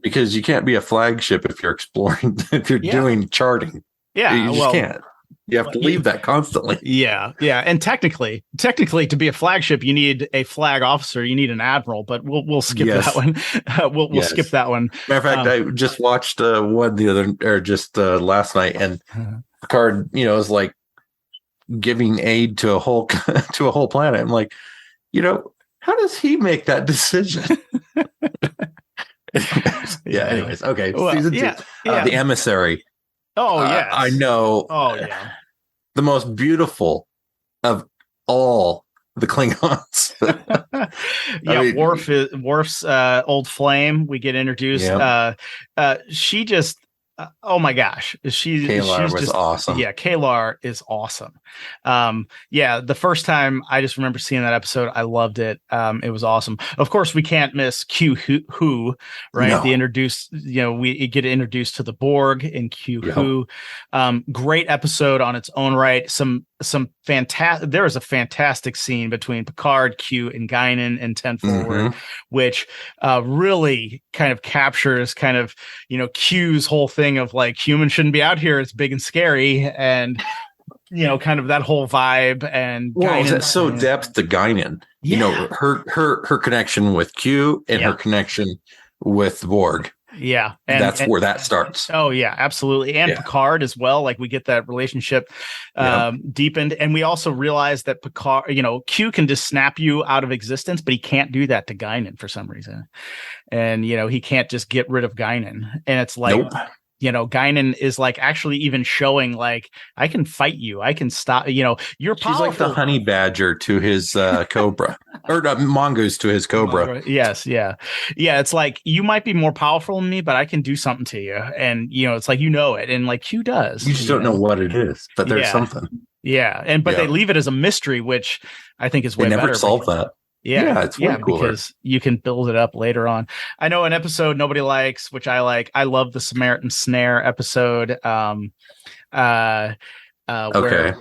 Because you can't be a flagship if you're exploring, if you're doing charting. Yeah, you just can't. You have to leave that constantly. Yeah. And technically, to be a flagship, you need a flag officer. You need an admiral. But we'll skip that one. We'll skip that one. Matter of fact, I just watched one last night, and Picard, is like giving aid to a whole planet. I'm like, how does he make that decision? Anyways, okay. Well, season 2, the Emissary. Oh yeah, I know. Oh yeah, the most beautiful of all the Klingons. Worf's old flame. We get introduced. She just. Oh my gosh, Kalar was awesome. Yeah, Kalar is awesome. The first time I just remember seeing that episode, I loved it. It was awesome. Of course, we can't miss Q who right? No. We get introduced to the Borg in Q who. Great episode on its own right. Some fantastic. There is a fantastic scene between Picard, Q, and Guinan in 10 Forward, which really kind of captures kind of Q's whole thing of like humans shouldn't be out here. It's big and scary, and kind of that whole vibe. And that's so depth to Guinan. Yeah. Her connection with Q and her connection with the Borg. Yeah. And where that starts. Oh yeah, absolutely. And Picard as well. Like we get that relationship deepened. And we also realize that Picard, Q can just snap you out of existence, but he can't do that to Guinan for some reason. And, he can't just get rid of Guinan. And it's like, Guinan is like actually even showing like, I can fight you, I can stop, you're powerful. She's like the honey badger to his cobra, or mongoose to his cobra. Yes, yeah. It's like, you might be more powerful than me, but I can do something to you, and it's like, it, and like, Q does. You just don't know what it is, but there's something. Yeah, but they leave it as a mystery, which I think is way better. They never solve that. Yeah, it's way cooler. Because you can build it up later on. I know an episode nobody likes, which I like. I love the Samaritan Snare episode. Where Picard.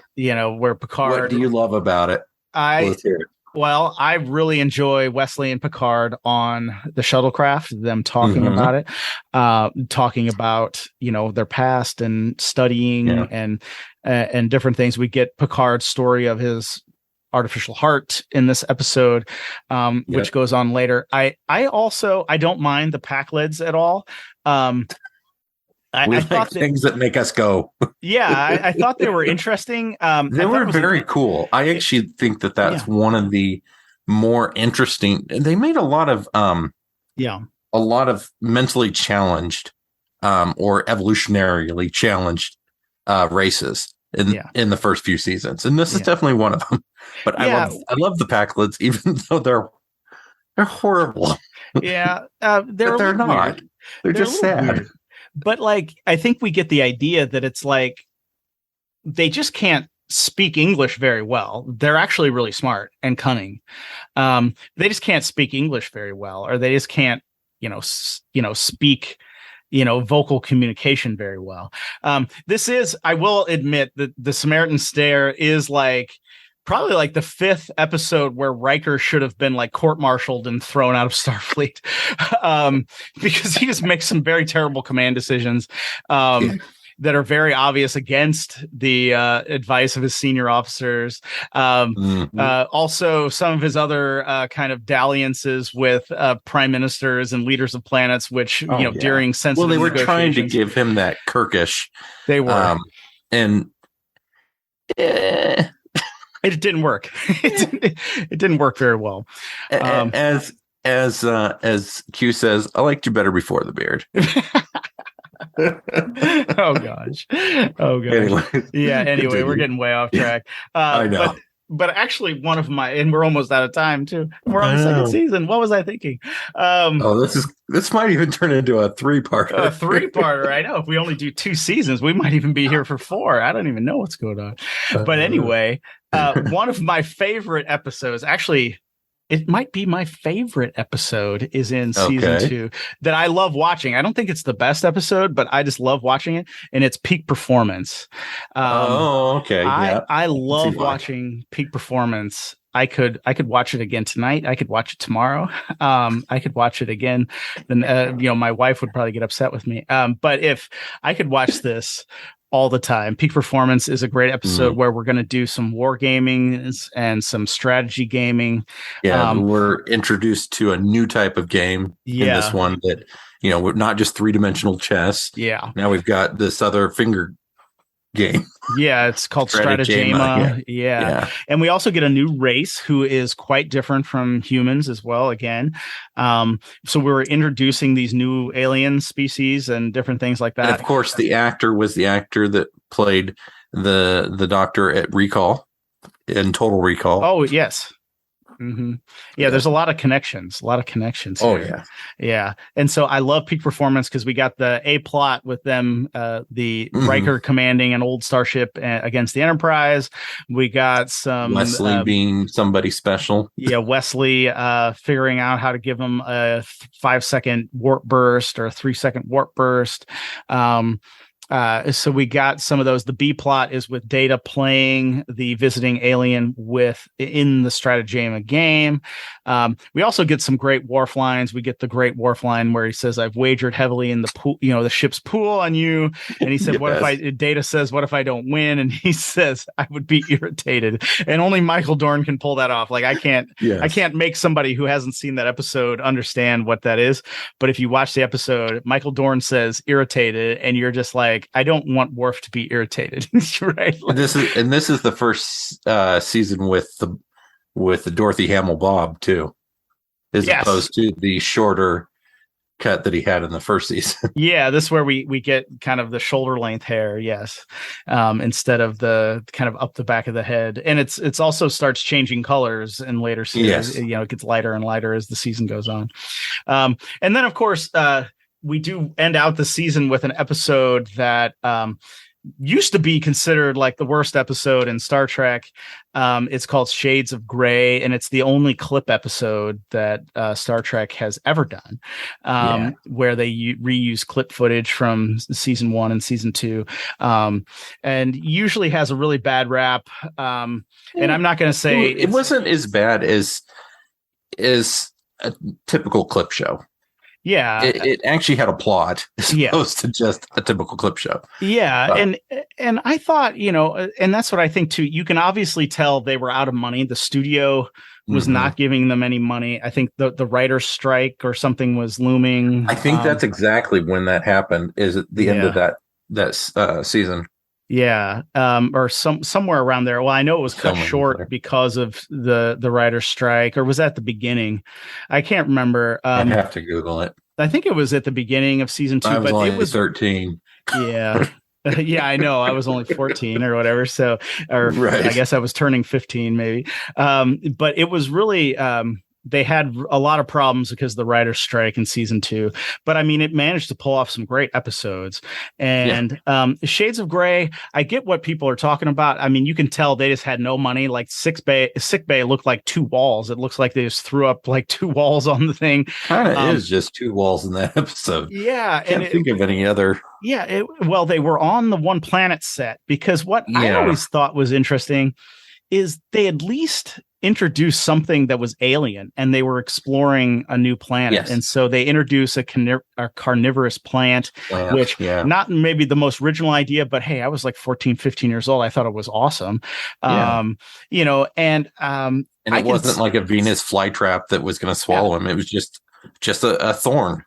What do you love about it? Let's hear it. Well, I really enjoy Wesley and Picard on the shuttlecraft, them talking about it, talking about, their past and studying and different things. We get Picard's story of his artificial heart in this episode, which goes on later. I don't mind the pack lids at all. I thought things that make us go. I thought they were interesting. They were very cool. I actually think that's one of the more interesting. They made a lot of mentally challenged or evolutionarily challenged races in the first few seasons, and this is definitely one of them. But I love the Packlids, even though they're horrible. They're not. Weird. They're just sad. Weird. But like, I think we get the idea that it's like they just can't speak English very well. They're actually really smart and cunning. They just can't speak English very well, or they just can't, speak, vocal communication very well. I will admit that the Samaritan Stare is like probably like the fifth episode where Riker should have been like court-martialed and thrown out of Starfleet, because he just makes some very terrible command decisions that are very obvious against the advice of his senior officers. Also, some of his other kind of dalliances with prime ministers and leaders of planets, which during sensitive they were trying to give him that Kirkish. They were, and. It didn't work. It didn't work very well. As Q says, I liked you better before the beard. Oh gosh. Anyway, we're getting way off track. I know. But actually, one of my, and we're almost out of time too. We're on the second season. What was I thinking? This might even turn into a three-parter. A three-parter. I know. If we only do 2 seasons, we might even be here for 4. I don't even know what's going on. But anyway, one of my favorite episodes, actually, it might be my favorite episode, is in season 2 that I love watching. I don't think it's the best episode, but I just love watching it. And it's Peak Performance. I love watching Peak Performance. I could watch it again tonight. I could watch it tomorrow. I could watch it again. Then, my wife would probably get upset with me. But if I could watch this all the time. Peak Performance is a great episode where we're going to do some war gaming and some strategy gaming. We're introduced to a new type of game in this one that, we're not just 3-dimensional chess. Now we've got this other finger game. It's called Stratagema. And we also get a new race who is quite different from humans as well, again. So we were introducing these new alien species and different things like that. And of course, the actor was the actor that played the doctor at Recall, in Total Recall. Oh, yes. Mm-hmm. There's a lot of connections. Here. And so I love Peak Performance because we got the A plot with them, the Riker commanding an old starship against the Enterprise. We got some Wesley being somebody special. Wesley figuring out how to give him a 5-second warp burst or a 3-second warp burst. So we got some of those. The B plot is with Data playing the visiting alien in the Stratagema game. We also get some great Worf lines. We get the great Worf line where he says, "I've wagered heavily in the pool, the ship's pool on you." And he said, Data says, "What if I don't win?" And he says, "I would be irritated." And only Michael Dorn can pull that off. Like I can't make somebody who hasn't seen that episode understand what that is. But if you watch the episode, Michael Dorn says irritated, and you're just like, I don't want Worf to be irritated. Right? This is the first season with the Dorothy Hamill Bob too, as opposed to the shorter cut that he had in the first season. Yeah, this is where we get kind of the shoulder length hair, yes, instead of the kind of up the back of the head, and it's also starts changing colors in later series. Yes. It gets lighter and lighter as the season goes on, and then of course we do end out the season with an episode that used to be considered like the worst episode in Star Trek. It's called Shades of Grey, and it's the only clip episode that Star Trek has ever done, where they reuse clip footage from season 1 and season 2, and usually has a really bad rap. And I'm not going to say it wasn't as bad as a typical clip show. Yeah, it actually had a plot as opposed to just a typical clip show. Yeah, and I thought, and that's what I think too. You can obviously tell they were out of money. The studio was not giving them any money. I think the writer's strike or something was looming. I think that's exactly when that happened. Is at the end of that season. Yeah, or somewhere around there. Well, I know it was cut short because of the writer's strike, or was that the beginning? I can't remember. I'd have to Google it. I think it was at the beginning of season 2. But it was 13. Yeah. Yeah, I know. I was only 14 or whatever. So, right. I guess I was turning 15 maybe. But it was really, they had a lot of problems because of the writer's strike in season 2, but I mean, it managed to pull off some great episodes. And Shades of Grey, I get what people are talking about. I mean, you can tell they just had no money. Like sick bay looked like 2 walls. It looks like they just threw up like 2 walls on the thing. Kind of is just 2 walls in that episode. Yeah, can't think of any other. Yeah, well, they were on the one planet set, because what I always thought was interesting is they at least introduced something that was alien, and they were exploring a new planet. Yes. And so they introduced a carnivorous plant, which not maybe the most original idea, but hey, I was like 14, 15 years old. I thought it was awesome. And it wasn't like a Venus flytrap that was going to swallow him. It was just a thorn.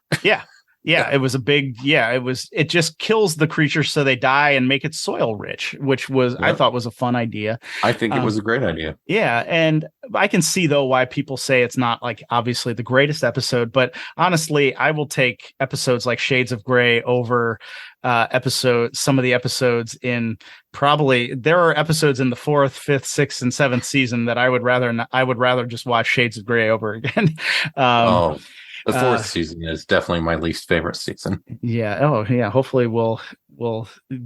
Yeah, it was a big, it just kills the creature so they die and make it soil rich, which was, I thought was a fun idea. I think it was a great idea. Yeah. And I can see though why people say it's not like obviously the greatest episode, but honestly, I will take episodes like Shades of Grey over some of the episodes in there are episodes in the 4th, 5th, 6th, and 7th season that I would rather just watch Shades of Grey over again. The 4th season is definitely my least favorite season. Yeah. Oh, yeah. Hopefully we'll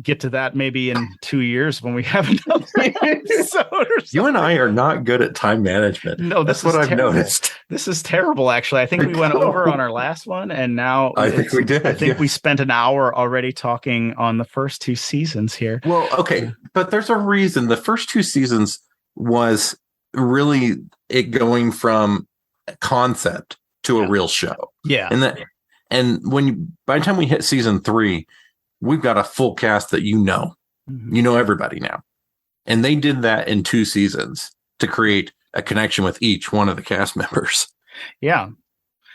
get to that maybe in 2 years when we have another episode. Or you and I are not good at time management. No, that's what I've noticed. This is terrible. Actually, I think we went over on our last one, and now I think we did. I think we spent an hour already talking on the first 2 seasons here. Well, okay, but there's a reason. The first 2 seasons was really it going from concept to a real show. Yeah. And by the time we hit season 3, we've got a full cast that you know everybody now. And they did that in 2 seasons to create a connection with each one of the cast members. Yeah.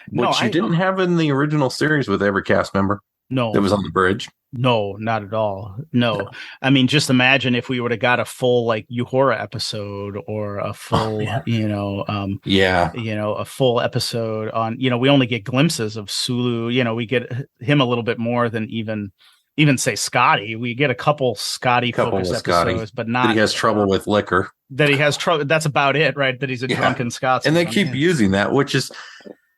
Which you didn't have in the original series with every cast member. No. That was on the bridge. No, not at all. No. I mean, just imagine if we would have got a full like Uhura episode, or a full, a full episode on, we only get glimpses of Sulu. We get him a little bit more than even say Scotty. We get a couple Scotty focused episodes, but not that he has trouble with liquor. That he has trouble. That's about it, right? That he's a drunken Scotsman. And they keep using that, which is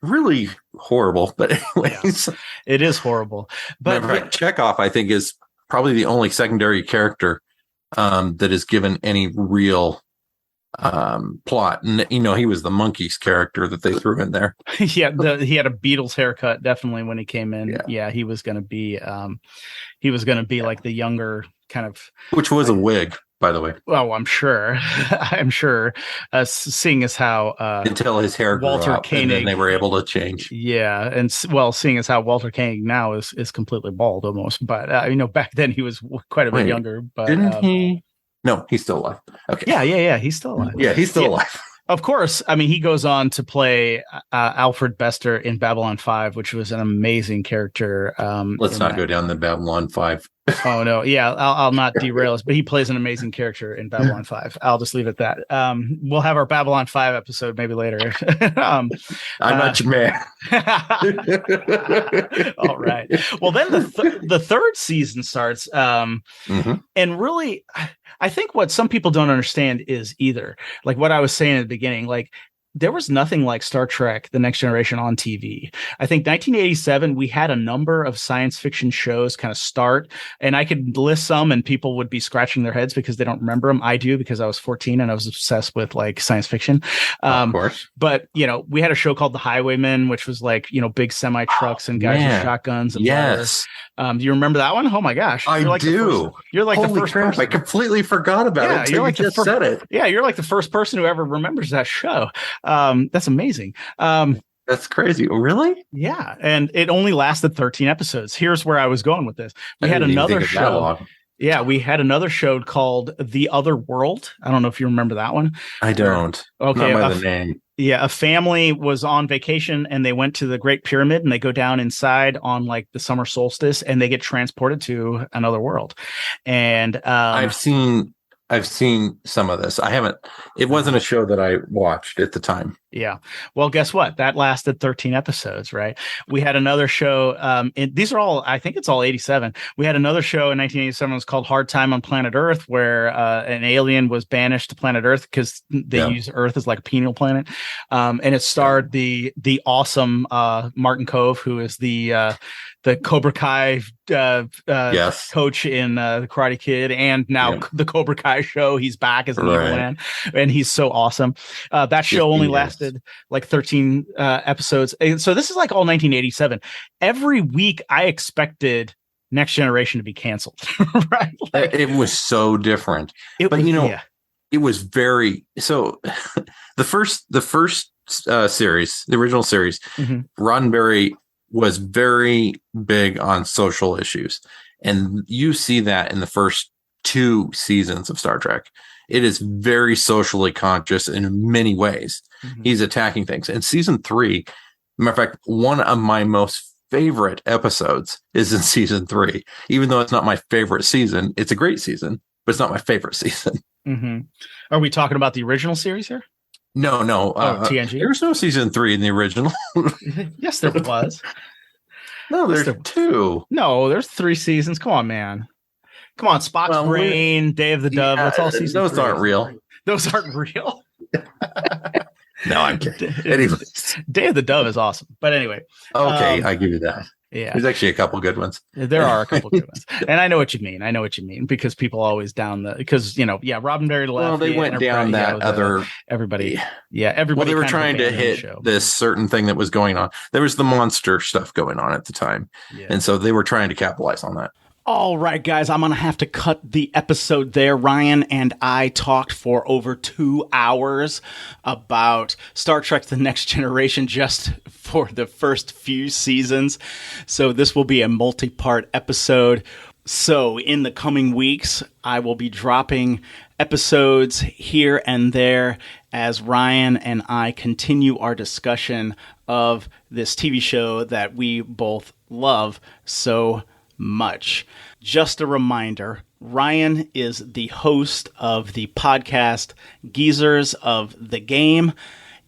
really horrible. But anyways, it is horrible. But Chekhov, I think, is probably the only secondary character that is given any real plot. And he was the monkey's character that they threw in there. He had a Beatles haircut definitely when he came in. Yeah, he was going to be like the younger kind of, which was a wig, by the way. Well, I'm sure. Seeing as how until his hair grew Walter out, Koenig, and then they were able to change. Yeah, and seeing as how Walter Koenig now is completely bald almost, but back then he was quite a bit younger. But didn't he? No, he's still alive. Okay. Yeah, he's still alive. Yeah, he's still alive. Of course. I mean, he goes on to play Alfred Bester in Babylon 5, which was an amazing character. Let's not go down the Babylon 5 Oh no, yeah, I'll not derail us, but he plays an amazing character in Babylon 5. I'll just leave it at that. We'll have our Babylon 5 episode maybe later. I'm not your man. All right. Well, then the third season starts, and really, I think what some people don't understand is either like what I was saying at the beginning, like. There was nothing like Star Trek: The Next Generation on TV. I think 1987, we had a number of science fiction shows kind of start, and I could list some and people would be scratching their heads because they don't remember them. I do, because I was 14 and I was obsessed with like science fiction. Of course. But, we had a show called The Highwaymen, which was like, big semi trucks and guys with shotguns. And yes. Do you remember that one? Oh my gosh. I do. You're like Holy the first crap, person. I completely forgot about it. You're like just said it. Yeah. You're like the first person who ever remembers that show. That's amazing. That's crazy. Really? Yeah. And it only lasted 13 episodes. Here's where I was going with this. We had another show. Yeah, we had another show called The Other World. I don't know if you remember that one. I don't. Okay. Not by the name. Yeah, a family was on vacation and they went to the Great Pyramid and they go down inside on like the summer solstice and they get transported to another world. And I've seen some of this. I haven't. It wasn't a show that I watched at the time. Yeah. Well, guess what? That lasted 13 episodes, right? We had another show. These are all, I think it's all 87. We had another show in 1987. It was called Hard Time on Planet Earth, where an alien was banished to planet Earth because they use Earth as like a penal planet. And it starred the awesome Martin Kove, who is the Cobra Kai coach in the Karate Kid, and now the Cobra Kai show. He's back as an evil man, and he's so awesome. That show only lasted like 13 episodes. And so this is like all 1987. Every week I expected Next Generation to be canceled. Right? Like, it was so different. It was very so. The first series, the original series, Roddenberry was very big on social issues. And you see that in the first 2 seasons of Star Trek. It is very socially conscious in many ways. He's attacking things. And season 3, matter of fact, one of my most favorite episodes is in season 3. Even though it's not my favorite season, it's a great season, but it's not my favorite season. Are we talking about the original series here? No. TNG? There's no season 3 in the original. Yes, there was. No, there's 2. No, there's 3 seasons. Come on, man. Come on, Spock's Brain, Day of the Dove. That's all season. Those aren't real. Those aren't real. No, I'm kidding. Anyways, Day of the Dove is awesome. But anyway. Okay, I give you that. Yeah. There's actually a couple good ones. There are a couple good ones. And I know what you mean. Because people always Roddenberry left. Well, they went down that other. Everybody. Yeah. Everybody. Well, they were trying to hit this certain thing that was going on. There was the monster stuff going on at the time. Yeah. And so they were trying to capitalize on that. All right, guys, I'm going to have to cut the episode there. Ryan and I talked for over 2 hours about Star Trek: The Next Generation just for the first few seasons. So this will be a multi-part episode. So in the coming weeks, I will be dropping episodes here and there as Ryan and I continue our discussion of this TV show that we both love so much. Just a reminder, Ryan is the host of the podcast Geezers of the Game.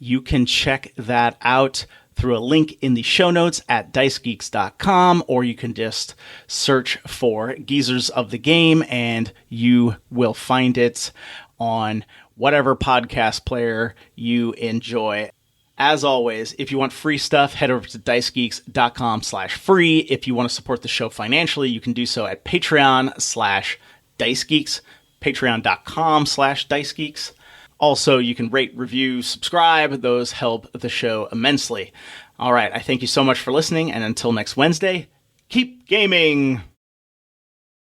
You can check that out through a link in the show notes at dicegeeks.com, or you can just search for Geezers of the Game and you will find it on whatever podcast player you enjoy. As always, if you want free stuff, head over to dicegeeks.com/free. If you want to support the show financially, you can do so at Patreon/dicegeeks, patreon.com/dicegeeks. Also, you can rate, review, subscribe. Those help the show immensely. All right, I thank you so much for listening, and until next Wednesday, keep gaming!